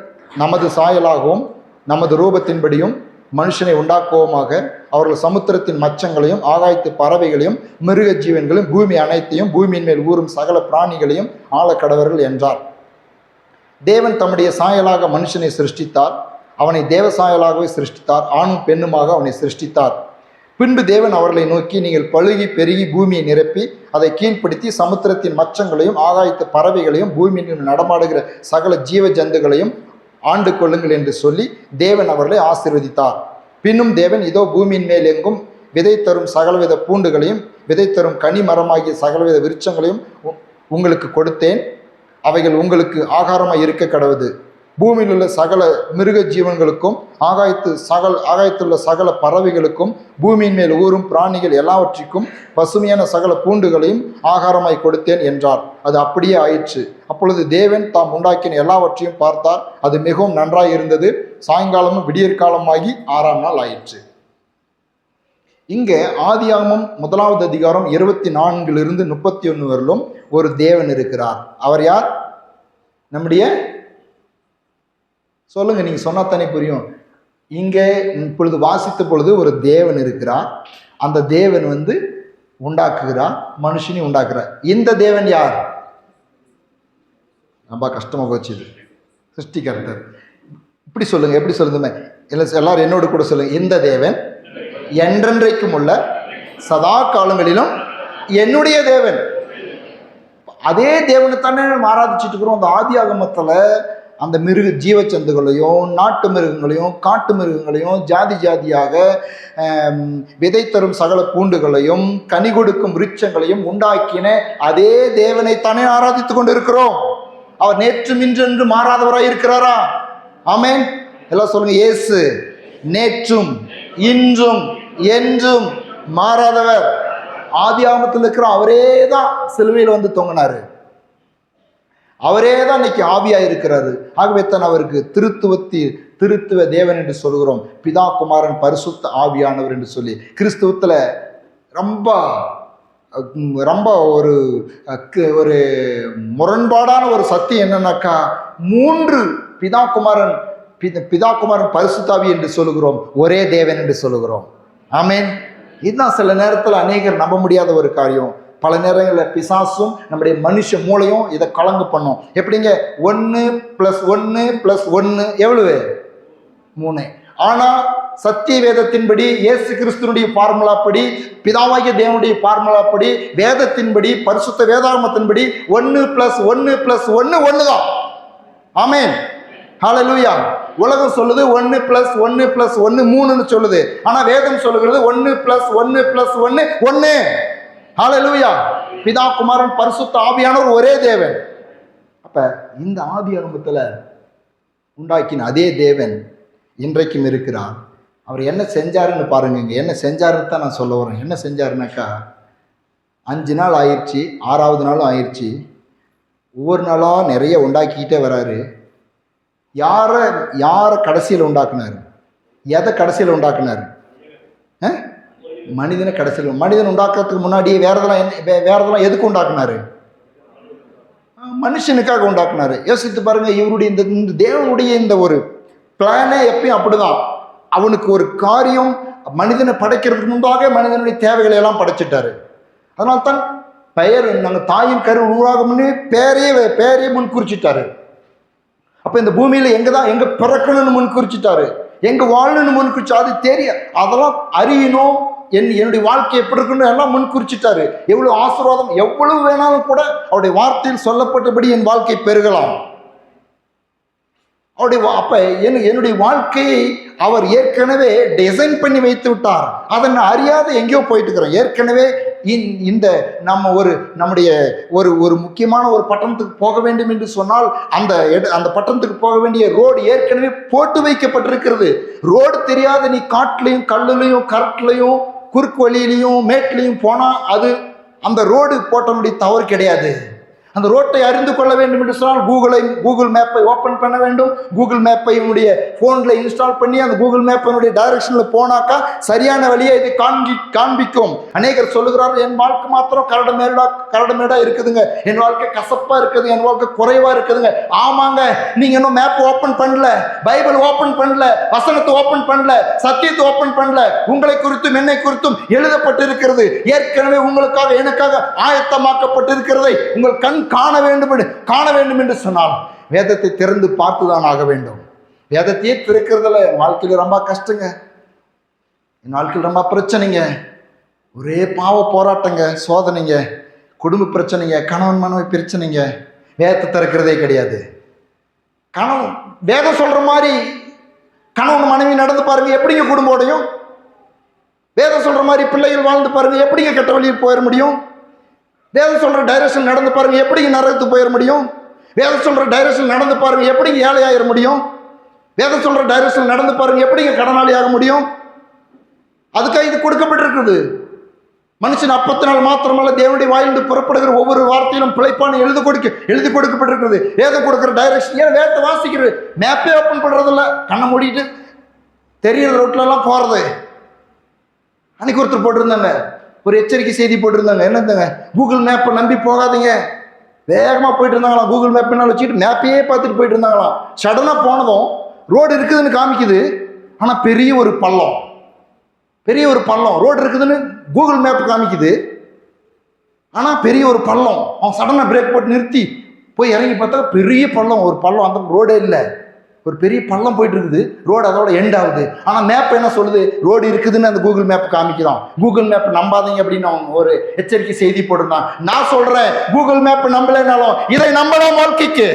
நமது சாயலாகவும் நமது ரூபத்தின்படியும் மனுஷனை உண்டாக்குவோமாக, அவர்கள் சமுத்திரத்தின் மச்சங்களையும் ஆகாயத்து பறவைகளையும் மிருக ஜீவன்களையும் பூமி அனைத்தையும் பூமியின் மேல் ஊறும் சகல பிராணிகளையும் ஆளக்கடவர்கள் என்றார். தேவன் தம்முடைய சாயலாக மனுஷனை சிருஷ்டித்தார். அவனை தேவ சாயலாகவே சிருஷ்டித்தார். ஆணும் பெண்ணுமாக அவனை சிருஷ்டித்தார். பின்பு தேவன் அவர்களை நோக்கி, நீங்கள் பழுகி பெருகி பூமியை நிரப்பி அதை கீழ்ப்படுத்தி சமுத்திரத்தின் மச்சங்களையும் ஆகாயத்து பறவைகளையும் பூமியின் நடமாடுகிற சகல ஜீவ ஜந்துகளையும் ஆண்டு கொள்ளுங்கள் என்று சொல்லி தேவன் அவர்களை ஆசீர்வதித்தார். பின்னும் தேவன், இதோ பூமியின் மேல் எங்கும் விதை தரும் சகலவித பூண்டுகளையும் விதை தரும் கனி மரமாகிய சகலவித விருட்சங்களையும் உங்களுக்கு கொடுத்தேன். அவைகள் உங்களுக்கு ஆகாரமாய் இருக்க கடவுது. பூமியில் உள்ள சகல மிருக ஜீவன்களுக்கும் ஆகாயத்துள்ள சகல பறவைகளுக்கும் பூமியின் மேல் ஊறும் பிராணிகள் எல்லாவற்றிற்கும் பசுமையான சகல பூண்டுகளையும் ஆகாரமாய் கொடுத்தேன் என்றார். அது அப்படியே ஆயிற்று. அப்பொழுது தேவன் தாம் உண்டாக்கின எல்லாவற்றையும் பார்த்தார். அது மிகவும் நன்றாய் இருந்தது. சாயங்காலமும் விடியற்காலமாகி 6ஆம் நாள் ஆயிற்று. இங்கே ஆதியாகமம் 1வது அதிகாரம் 24 to 31 வரலும் ஒரு தேவன் இருக்கிறார். அவர் யார்? நம்முடைய சொல்லுங்க, நீங்க சொன்னாத்தானே புரியும். இங்கே இப்பொழுது வாசித்த பொழுது ஒரு தேவன் இருக்கிறார். அந்த தேவன் உண்டாக்குகிறார், மனுஷனை உண்டாக்குறார். இந்த தேவன் யார்? ரொம்ப கஷ்டமா போச்சு. இது சிருஷ்டிகர்த்தர். இப்படி சொல்லுங்க, எப்படி சொல்லுங்க, எல்லாரும் என்னோடு கூட சொல்லுங்க. இந்த தேவன் என்றென்றைக்கும் உள்ள சதா காலங்களிலும் என்னுடைய தேவன். அதே தேவனை தானே ஆராதிச்சுட்டு இருக்கிறோம். அந்த ஆதியாகமத்துல அந்த மிருக ஜீவச்சந்துகளையும் நாட்டு மிருகங்களையும் காட்டு மிருகங்களையும் ஜாதி ஜாதியாக விதை தரும் சகல பூண்டுகளையும் கனி கொடுக்கும் விருட்சங்களையும் உண்டாக்கின அதே தேவனைத்தானே ஆராதித்து கொண்டு இருக்கிறோம். அவர் நேற்றும் இன்றென்று மாறாதவராய் இருக்கிறாரா? ஆமென். எல்லாம் சொல்லுங்க. இயேசு நேற்றும் இன்றும் என்றும் மாறாதவர். ஆதியாகமத்தில் இருக்கிற அவரே தான் சிலுவையில் தொங்கினாரு. அவரே தான் இன்னைக்கு ஆவியா இருக்கிறாரு. ஆகவே தான் அவருக்கு திருத்துவ தேவன் என்று சொல்கிறோம். பிதா குமாரன் பரிசுத்த ஆவியானவர் என்று சொல்லி கிறிஸ்துவத்துல ரொம்ப ரொம்ப ஒரு ஒரு முரண்பாடான ஒரு சத்தியம் என்னன்னாக்கா, 3 பிதா குமாரன் பரிசுத்தாவி என்று சொல்லுகிறோம், ஒரே தேவன் என்று சொல்லுகிறோம். ஆமென். இதுதான் சில நேரத்தில் அநேகர் நம்ப முடியாத ஒரு காரியம். பல நேரங்களில் பிசாசும் நம்முடைய மனுஷ மூளையும் இதை கலங்கு பண்ணும். எப்படிங்க? 1 + 1 + 1 எவ்வளவு? 3. ஆனா சத்திய வேதத்தின்படி, இயேசு கிறிஸ்துனுடைய ஃபார்முலா படி, பிதாவாகிய தேவனுடைய ஃபார்முலா படி, வேதத்தின்படி, பரிசுத்த வேதாகமத்தின்படி 1 + 1 + 1 1 தான். ஆமென். ஹல்லேலூயா. உலகம் சொல்லுது 1 + 1 + 1 3ன்னு சொல்லுது. ஆனா வேதம் சொல்லுகிறது 1 + 1 + 1 1. ஹல்லேலூயா. பிதா குமாரன் பரிசுத்த ஆவியானவர் ஒரே தேவன். அப்ப இந்த ஆதி ஆரம்பத்துல உண்டாக்கின அதே தேவன் இன்றைக்கும் இருக்கிறார். அவர் என்ன செஞ்சாருன்னு பாருங்க. என்ன செஞ்சாருன்னு தான் நான் சொல்ல வரேன். என்ன செஞ்சாருனாக்கா, 5 நாள் ஆயிடுச்சு, 6வது நாளும் ஆயிடுச்சு. ஒவ்வொரு நாளும் நிறைய உண்டாக்கிக்கிட்டே வராரு. யாரை கடைசியில் உண்டாக்குனாரு? எதை கடைசியில் உண்டாக்குனாரு? மனிதனை கடைசியில். மனிதன் உண்டாக்குறதுக்கு முன்னாடியே வேற எதெல்லாம் எதுக்கு உண்டாக்குனாரு? மனுஷனுக்காக உண்டாக்குனாரு. யோசித்து பாருங்க. இவருடைய இந்த தேவனுடைய இந்த ஒரு பிளானே எப்பயும் அப்படிதான். அவனுக்கு ஒரு காரியம், மனிதனை படைக்கிறதுக்கு முன்பாக மனிதனுடைய தேவைகளை எல்லாம் படைச்சிட்டாரு. அதனால்தான் பெயர், நாங்கள் தாயின் கரு உருவாகும்னு பேரையே முன் குறிச்சிட்டாரு. அப்ப இந்த பூமியில எங்க பிறக்கணும்னு முன் குறிச்சிட்டாரு, எங்க வாழணும்னு முன் குறிச்சு. அது தெரியும், அதெல்லாம் அறியணும். என்னுடைய வாழ்க்கை எப்படி இருக்குன்னு எல்லாம் முன் குறிச்சிட்டாரு. எவ்வளவு ஆசீர்வாதம், எவ்வளவு வேணாலும் கூட அவருடைய வார்த்தையில் சொல்லப்பட்டபடி என் வாழ்க்கை பெருகலாம். அப்ப என்னுடைய வாழ்க்கையை அவர் ஏற்கனவே டிசைன் பண்ணி வைத்து விட்டார். அதை நான் அறியாத எங்கேயோ போயிட்டு இருக்கிறோம். ஏற்கனவே இந்த நம்முடைய ஒரு முக்கியமான ஒரு பட்டணத்துக்கு போக வேண்டும் என்று சொன்னால் அந்த பட்டணத்துக்கு போக வேண்டிய ரோடு ஏற்கனவே போட்டு வைக்கப்பட்டிருக்கிறது. ரோடு தெரியாத நீ காட்டுலையும் கல்லுலையும் கரட்லையும் குறுக்கு வழியிலையும் மேட்லையும் போனா அது அந்த ரோடு போட்டனுடைய தவறு கிடையாது. அந்த ரோட்டை அறிந்து கொள்ள வேண்டும் என்று சொன்னால் கூகுள் மேப்பை ஓப்பன் பண்ண வேண்டும். கூகுள் மேப்பை உன்னுடைய ஃபோனில் இன்ஸ்டால் பண்ணி அந்த கூகுள் மேப்பினுடைய டைரக்ஷனில் போனாக்கா சரியான வழியை இது காண்பிக்கும். அநேகர் சொல்லுகிறார்கள், என் வாழ்க்கை மாத்திரம் கரடுமேடா இருக்குதுங்க, என் வாழ்க்கை கசப்பாக இருக்குது, என் வாழ்க்கை குறைவாக இருக்குதுங்க. ஆமாங்க, நீங்கள் இன்னும் மேப் ஓப்பன் பண்ணல, பைபிள் ஓப்பன் பண்ணல, வசனத்தை ஓப்பன் பண்ணல, சத்தியத்தை ஓப்பன் பண்ணல. உங்களை குறித்தும் என்னை குறித்தும் எழுதப்பட்டிருக்கிறது. ஏற்கனவே உங்களுக்காக எனக்காக ஆயத்தமாக்கப்பட்டிருக்கிறதை உங்கள் கண் காண வேண்டும் என்று சொன்னால் வேதத்தை திறந்து பார்த்துதான் ஆக வேண்டும். வேதத்தையே திறக்கிறதுல என் வாழ்க்கையில் ரொம்ப கஷ்டங்க, என் வாழ்க்கையில் ரொம்ப பிரச்சனைங்க, ஒரே பாவ போராட்டங்க, சோதனைங்க, குடும்ப பிரச்சனைங்க, கணவன் மனைவி பிரச்சனைங்க. வேதத்தை திறக்கிறதே கிடையாது. வேதம் சொல்ற மாதிரி கணவன் மனைவி நடந்து பாருங்க, எப்படிங்க குடும்போடையும்? வேதம் சொல்ற மாதிரி பிள்ளைகள் வாழ்ந்து பாருங்க, எப்படிங்க கெட்ட வழியில் போயிட முடியும்? வேதம் சொல்ற டைரக்ஷன் நடந்து பாருங்க, எப்படிங்க நரகத்துக்கு போயிட முடியும்? வேதம் சொல்ற டைரக்ஷன் நடந்து பாருங்க, எப்படிங்க ஏழை ஆயிட முடியும்? வேதம் சொல்ற டைரக்ஷன் நடந்து பாருங்க, எப்படிங்க கடனாளி ஆக முடியும்? அதுக்காக இது கொடுக்கப்பட்டிருக்குது. மனுஷன் அப்பத்தினால் மாத்திரமல்ல, தேவனுடைய வாயிலிருந்து புறப்படுகிற ஒவ்வொரு வார்த்தையிலும் பிழைப்பான எழுதி கொடுக்கப்பட்டிருக்கிறது. வேதம் கொடுக்குற டைரக்ஷன். ஏன் வேதத்தை வாசிக்கிறது? மேப்பே ஓப்பன் பண்றது இல்லை, கண்ணை மூடிட்டு தெரியுற ரோட்ல எல்லாம் போறது. அன்னைக்கு ஒருத்தர் போட்டிருந்தாங்க, ஒரு எச்சரிக்கை செய்தி போட்டிருந்தாங்க. என்னங்க, கூகுள் மேப்பை நம்பி போகாதீங்க. வேகமாக போயிட்டு இருந்தாங்களாம், கூகுள் மேப்பினால் வச்சுக்கிட்டு மேப்பையே பார்த்துட்டு போயிட்டு இருந்தாங்களாம். சடனாக போனதும் ரோடு இருக்குதுன்னு காமிக்குது, ஆனால் பெரிய ஒரு பள்ளம் ரோடு இருக்குதுன்னு கூகுள் மேப் காமிக்குது, ஆனால் பெரிய ஒரு பள்ளம். அவன் சடனாக பிரேக் போட்டு நிறுத்தி போய் இறங்கி பார்த்தா பெரிய பள்ளம், ஒரு பள்ளம், அந்த ரோடே இல்லை, ஒரு பெரிய பள்ளம் போயிட்டு இருக்குது. ரோடு அதோட எண்ட் ஆகுது. ஆனால் மேப் என்ன சொல்லுது? ரோடு இருக்குதுன்னு அந்த கூகுள் மேப் காமிக்கிறான். கூகுள் மேப் நம்பாதீங்க அப்படின்னு அவன் ஒரு எச்சரிக்கை செய்தி போட்டிருந்தான். நான் சொல்றேன், கூகுள் மேப் நம்பலைனாலும் இதை நம்பலாம் வாழ்க்கைக்கு.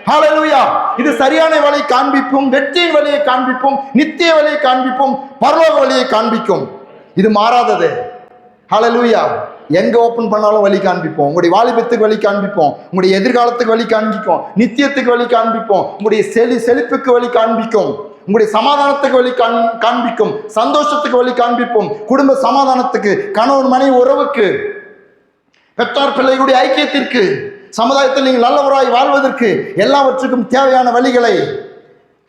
ஹல்லேலூயா! இது சரியான வழியை காண்பிக்கும், வெற்றியின் வழியை காண்பிக்கும், நித்திய வழியை காண்பிக்கும், பரலோக வழியை காண்பிக்கும். இது மாறாதது. ஹல்லேலூயா! எங்க ஓப்பன் பண்ணாலும் வழி காண்பிப்போம். உங்களுடைய வாலிபத்துக்கு வழி காண்பிப்போம், உங்களுடைய எதிர்காலத்துக்கு வழி காண்பிப்போம், நித்தியத்துக்கு வழி காண்பிப்போம், உங்களுடைய செழிப்புக்கு வழி காண்பிக்கும், உங்களுடைய சமாதானத்துக்கு வழி காண்பிக்கும், சந்தோஷத்துக்கு வழி காண்பிப்போம், குடும்ப சமாதானத்துக்கு, கணவன் மனைவி உறவுக்கு, பெற்றார் பிள்ளைகளுடைய ஐக்கியத்திற்கு, சமுதாயத்தில் நீங்கள் நல்லவராய் வாழ்வதற்கு, எல்லாவற்றுக்கும் தேவையான வழிகளை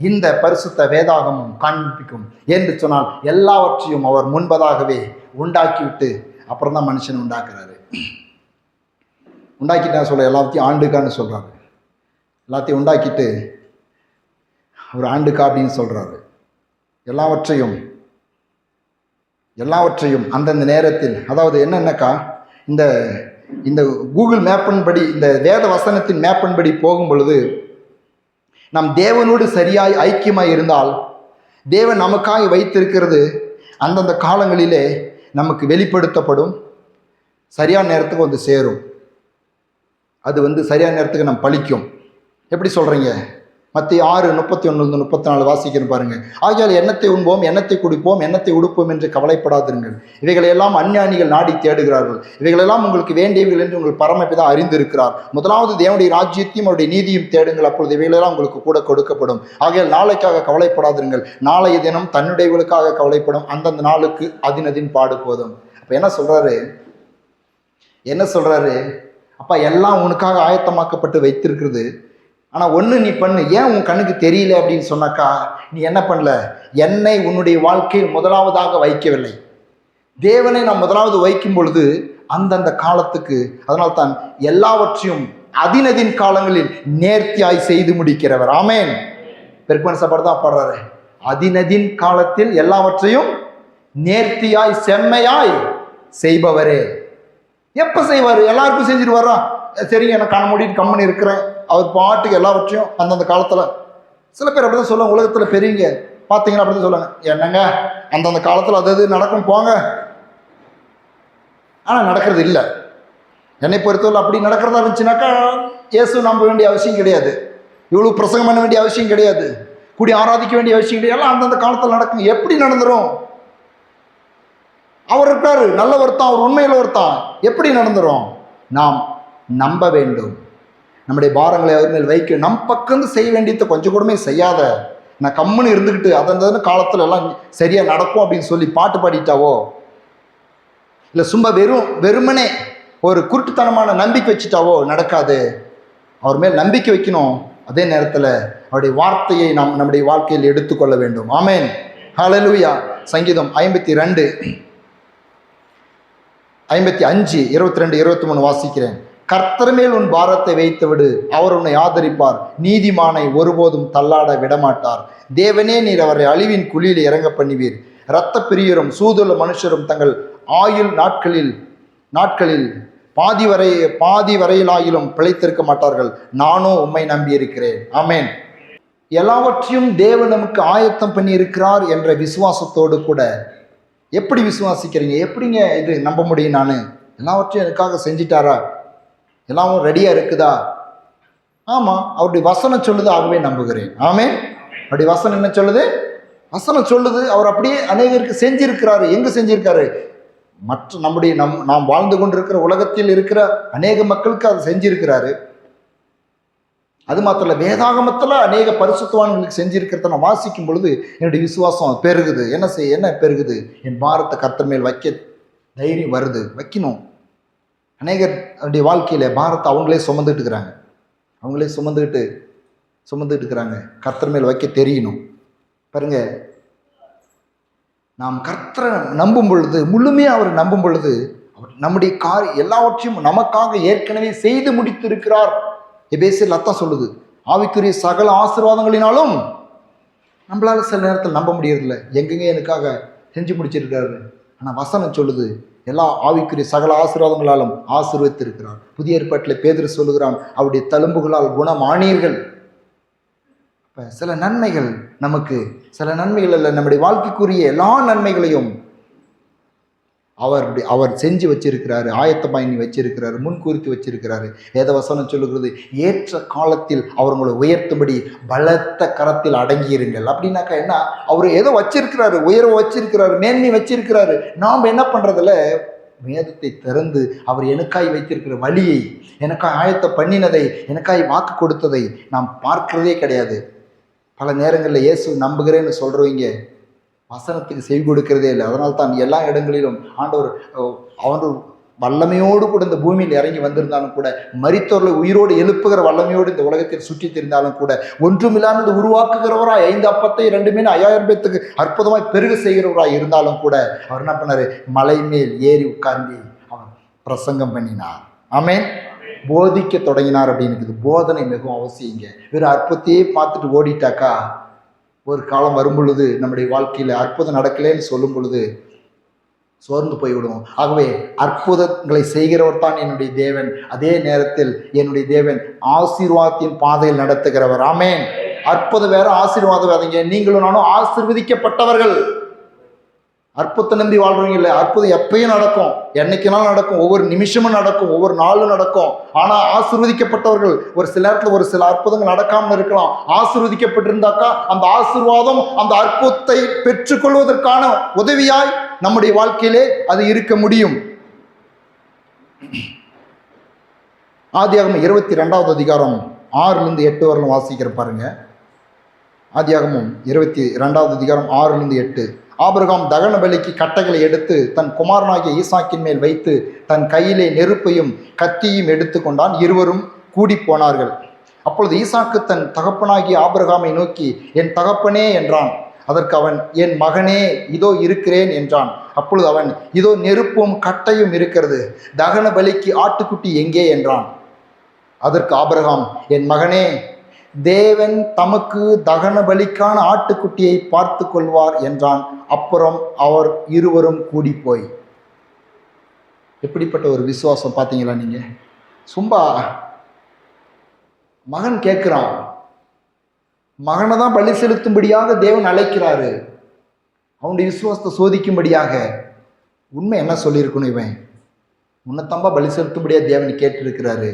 இந்த பரிசுத்த வேதாகமும் காண்பிக்கும் என்று சொன்னால், எல்லாவற்றையும் அவர் முன்பதாகவே உண்டாக்கிவிட்டு அப்புறம் தான் மனுஷன் உண்டாக்குறாரு. உண்டாக்கிட்டா சொல்ல எல்லாத்தையும் ஆண்டுக்கான்னு சொல்றாரு. எல்லாத்தையும் உண்டாக்கிட்டு ஒரு ஆண்டுக்கா அப்படின்னு சொல்றாரு. எல்லாவற்றையும் அந்தந்த நேரத்தில், அதாவது என்னென்னக்கா, இந்த கூகுள் மேப்பின்படி, இந்த வேத வசனத்தின் மேப்பின்படி போகும் பொழுது நாம் தேவனோடு சரியாய் ஐக்கியமாய் இருந்தால், தேவன் நமக்காக வைத்திருக்கிறது அந்தந்த காலங்களிலே நமக்கு வெளிப்படுத்தப்படும், சரியான நேரத்துக்கு வந்து சேரும். அது சரியான நேரத்துக்கு நம்ம பழிக்கும். எப்படி சொல்கிறீங்க? மத்திய 6:31-34 வாசிக்கிறேன் பாருங்க. ஆகையால் எண்ணத்தை உண்போம், எண்ணத்தை குடிப்போம், எண்ணத்தை உடுப்போம் என்று கவலைப்படாதிருங்கள். இவைகளெல்லாம் அஞ்ஞானிகள் நாடி தேடுகிறார்கள். இவைகளெல்லாம் உங்களுக்கு வேண்டியவர்கள் என்று உங்கள் பரமபிதா அறிந்திருக்கிறார். முதலாவது தேவனுடைய ராஜ்யத்தையும் அவருடைய நீதியும் தேடுங்கள், அப்பொழுது இவைகளெல்லாம் உங்களுக்கு கூட கொடுக்கப்படும். ஆகையால் நாளைக்காக கவலைப்படாதிருங்கள், நாளைய தினம் தன்னுடையவர்களுக்காக கவலைப்படும், அந்தந்த நாளுக்கு அதின் பாடு போதும். அப்போ என்ன சொல்றாரு? அப்பா, எல்லாம் உனக்காக ஆயத்தமாக்கப்பட்டு வைத்திருக்கிறது. ஆனால் ஒன்று நீ பண்ணு, ஏன் உன் கண்ணுக்கு தெரியல அப்படின்னு சொன்னாக்கா, நீ என்ன பண்ணல? என்னை உன்னுடைய வாழ்க்கையில் முதலாவதாக வைக்கவில்லை. தேவனை நாம் முதலாவது வைக்கும் பொழுது அந்தந்த காலத்துக்கு, அதனால்தான் எல்லாவற்றையும் அதின் காலங்களில் நேர்த்தியாய் செய்து முடிக்கிறவர். ஆமேன். பெருக்கமான சாப்பாடு தான் பாடுறாரு. அதின் காலத்தில் எல்லாவற்றையும் நேர்த்தியாய் செம்மையாய் செய்பவரே. எப்போ செய்வார்? எல்லாருக்கும் செஞ்சுட்டு வர்றான். சரிங்க, நான் கண்ண மூடிட்டு கம்மனி இருக்கிறேன், அவர் பாட்டுக்கு எல்லாவற்றையும் அந்தந்த காலத்தில். சில பேர் அப்படி தான் சொல்லுவாங்க, உலகத்தில் பெரியவங்க பார்த்தீங்கன்னா அப்படி தான் சொல்லுவாங்க, என்னங்க அந்தந்த காலத்தில் அது நடக்கும் போங்க. ஆனால் நடக்கிறது இல்லை. என்னை பொறுத்தவரை அப்படி நடக்கிறதா இருந்துச்சுனாக்கா இயேசு நம்ப வேண்டிய அவசியம் கிடையாது. இவ்வளவு பிரசங்கம் பண்ண வேண்டிய அவசியம் கிடையாது, கூடி ஆராதிக்க வேண்டிய அவசியம் கிடையாது, எல்லாம் அந்தந்த காலத்தில் நடக்கும். எப்படி நடந்துரும்? அவர் இருக்காரு, நல்லவர் தான், அவர் உண்மையில் ஒருத்தான், எப்படி நடந்துரும்? நாம் நம்ப வேண்டும், நம்முடைய பாரங்களை அவர் மேல் வைக்க, நம் பக்கம் செய்ய வேண்டியதை கொஞ்சம் கூடமே செய்யாத, நான் கம்முன்னு இருந்துக்கிட்டு அதன் காலத்துல எல்லாம் சரியா நடக்கும் அப்படின்னு சொல்லி பாட்டு பாடிட்டாவோ, இல்லை சும்மா வெறுமனே ஒரு குருட்டுத்தனமான நம்பிக்கை வச்சுட்டாவோ நடக்காது. அவர் மேல் நம்பிக்கை வைக்கணும். அதே நேரத்தில் அவருடைய வார்த்தையை நாம் நம்முடைய வாழ்க்கையில் எடுத்துக்கொள்ள வேண்டும். ஆமென், ஹல்லேலூயா. சங்கீதம் 52, 55, 22, 23 வாசிக்கிறேன். கர்த்தர் மேல் உன் பாரத்தை வைத்து விடு, அவர் உன்னை ஆதரிப்பார். நீதிமானை ஒருபோதும் தள்ளாட விடமாட்டார். தேவனே, நீர் அவரை அழிவின் குழியில் இறங்க பண்ணுவீர். இரத்த பிரியரும் சூதுள்ள மனுஷரும் தங்கள் ஆயுள் நாட்களில் பாதி வரையிலாயிலும் பிழைத்திருக்க மாட்டார்கள். நானோ உம்மை நம்பி இருக்கிறேன். ஆமென். எல்லாவற்றையும் தேவன் நமக்கு ஆயத்தம் பண்ணி இருக்கிறார் என்ற விசுவாசத்தோடு கூட எப்படி விசுவாசிக்கிறீங்க? எப்படிங்க இது நம்ப முடியும்? நான் எல்லாவற்றையும் எனக்காக செஞ்சிட்டாரா, எல்லாமும் ரெடியா இருக்குதா? ஆமா, அவருடைய வசனம் சொல்லுது, ஆகவே நம்புகிறேன். ஆமென். அவருடைய வசனம் என்ன சொல்லுது? வசனம் சொல்லுது அவர் அப்படியே அநேகருக்கு செஞ்சிருக்கிறாரு. எங்க செஞ்சிருக்காரு? மற்ற நாம் வாழ்ந்து கொண்டிருக்கிற உலகத்தில் இருக்கிற அநேக மக்களுக்கு அது செஞ்சிருக்கிறாரு. அது மாத்திரம் வேதாகமத்தில் அநேக பரிசுத்தவான்களுக்கு செஞ்சிருக்கிறத நான் வாசிக்கும் பொழுது என்னுடைய விசுவாசம் பெருகுது. என்ன பெருகுது? என் பாரத்தை கர்த்தர் மேல் வைக்க தைரியம் வருது. வைக்கணும். அநேகர் அவருடைய வாழ்க்கையில பாரத்தை அவங்களே சுமந்துட்டு இருக்கிறாங்க. கர்த்தர் மேல் வைக்க தெரியணும். பாருங்க, நாம் கர்த்தரை நம்பும் பொழுது, முழுமையாக அவர் நம்பும் பொழுது, அவர் நம்முடைய எல்லாவற்றையும் நமக்காக ஏற்கனவே செய்து முடித்து இருக்கிறார். எபேசியர் அதான் சொல்லுது, ஆவிக்குரிய சகல ஆசீர்வாதங்களினாலும் நம்மளால சில நேரத்தில் நம்ப முடியறதில்ல, எங்கெங்க எனக்காக செஞ்சு முடிச்சிருக்காரு. ஆனால் வசனம் சொல்லுது எல்லா ஆவிக்குரிய சகல ஆசீர்வாதங்களாலும் ஆசீர்வதித்திருக்கிறார். புதிய ஏற்பாட்டில் பேதுரு சொல்லுகிறான், அவருடைய தழும்புகளால் குணமானீர்கள். இப்போ சில நன்மைகள் சில நன்மைகள் அல்ல, நம்முடைய வாழ்க்கைக்குரிய எல்லா நன்மைகளையும் அவர் செஞ்சு வச்சிருக்கிறாரு, ஆயத்தமாய் வச்சிருக்கிறாரு, முன்குறித்து வச்சிருக்கிறாரு. வேதவசனம் சொல்லுகிறது, ஏற்ற காலத்தில் அவர் உங்களை உயர்த்தும்படி பலத்த கரத்தில் அடங்கியிருங்கள். அப்படின்னாக்கா என்ன? அவர் ஏதோ வச்சிருக்கிறாரு, உயர்வு வச்சிருக்கிறாரு, மேன்மை வச்சிருக்கிறாரு. நாம் என்ன பண்றதில்ல? வேதத்தை திறந்து அவர் எனக்காய் வைத்திருக்கிற வழியை, எனக்காய் ஆயத்த பண்ணினதை, எனக்காய் வாக்கு கொடுத்ததை நாம் பார்க்கிறதே கிடையாது. பல நேரங்களில் இயேசு நம்புகிறேன்னு சொல்றவங்க வசனத்துக்கு செவி கொடுக்கிறதே இல்லை. அதனால தான் எல்லா இடங்களிலும் ஆண்டவர் அவன் வல்லமையோடு கூட இந்த பூமியில் இறங்கி வந்திருந்தாலும் கூட, மரித்தோர்களை உயிரோடு எழுப்புகிற வல்லமையோடு இந்த உலகத்தில் சுற்றி தெரிந்தாலும் கூட, ஒன்றுமில்லாமல் உருவாக்குகிறவராய் 5 அப்பத்தை 2 மீன் 5000 பேத்துக்கு அற்புதமாய் பெருக செய்கிறவராய் இருந்தாலும் கூட அவர் என்ன பண்ணாரு? மலை மேல் ஏறி உட்கார்ந்து அவர் பிரசங்கம் பண்ணினார். ஆமென். போதிக்க தொடங்கினார் அப்படின்னு இருக்குது. போதனை மிகவும் அவசியங்க. வெறும் அற்பத்தையே பார்த்துட்டு ஓடிட்டாக்கா ஒரு காலம் வரும் பொழுது நம்முடைய வாழ்க்கையில் அற்புதம் நடக்கலேன்னு சொல்லும் பொழுது சோர்ந்து போய்விடுவோம். ஆகவே அற்புதங்களை செய்கிறவர் தான் என்னுடைய தேவன். அதே நேரத்தில் என்னுடைய தேவன் ஆசீர்வாதத்தின் பாதையில் நடத்துகிறவர். ஆமென். அற்புதம் வேற, ஆசீர்வாதம் வேறங்க. நீங்களும் நானும் ஆசீர்வதிக்கப்பட்டவர்கள். அற்புதத்தை நம்பி வாழ்றவங்க இல்லை. அற்புதம் எப்பயும் நடக்கும், என்னைக்குனாலும் நடக்கும், ஒவ்வொரு நிமிஷமும் நடக்கும், ஒவ்வொரு நாளும் நடக்கும். ஆனால் ஆசீர்வதிக்கப்பட்டவர்கள் ஒரு சில நேரத்தில் ஒரு சில அற்புதங்கள் நடக்காமல் இருக்கலாம். ஆசீர்வதிக்கப்பட்டிருந்தாக்கா அந்த ஆசீர்வாதம் அந்த அற்புதத்தை பெற்றுக்கொள்வதற்கான உதவியாய் நம்முடைய வாழ்க்கையிலே அது இருக்க முடியும். ஆதியாகமம் 22வது அதிகாரம் 6-8 வரலும் வாசிக்கிற பாருங்க. ஆதியாகமம் 22வது அதிகாரம் 6-8. ஆபிரகாம் தகன பலிக்கு கட்டைகளை எடுத்து தன் குமாரனாகிய ஈசாக்கின் மேல் வைத்து தன் கையிலே நெருப்பையும் கத்தியும் எடுத்து கொண்டான். இருவரும் கூடி போனார்கள். அப்பொழுது ஈசாக்கு தன் தகப்பனாகிய ஆபிரகாமை நோக்கி, என் தகப்பனே என்றான். அதற்கு அவன், என் மகனே, இதோ இருக்கிறேன் என்றான். அப்பொழுது அவன், இதோ நெருப்பும் கட்டையும் இருக்கிறது, தகன பலிக்கு ஆட்டுக்குட்டி எங்கே என்றான். அதற்கு ஆபிரகாம், என் மகனே, தேவன் தமக்கு தகன பலிக்கான ஆட்டுக்குட்டியை பார்த்து கொள்வார் என்றான். அப்புறம் அவர் இருவரும் கூடி போய். எப்படிப்பட்ட ஒரு விசுவாசம் பார்த்தீங்களா நீங்க? சும்மா மகன் கேட்கிறான், மகனை தான் பலி செலுத்தும்படியாக தேவன் அழைக்கிறாரு, அவனுடைய விசுவாசத்தை சோதிக்கும்படியாக. உண்மை என்ன சொல்லியிருக்கணும்? இவன் உன்னைத்தம்பா பலி செலுத்தும்படியாக தேவன் கேட்டிருக்கிறாரு.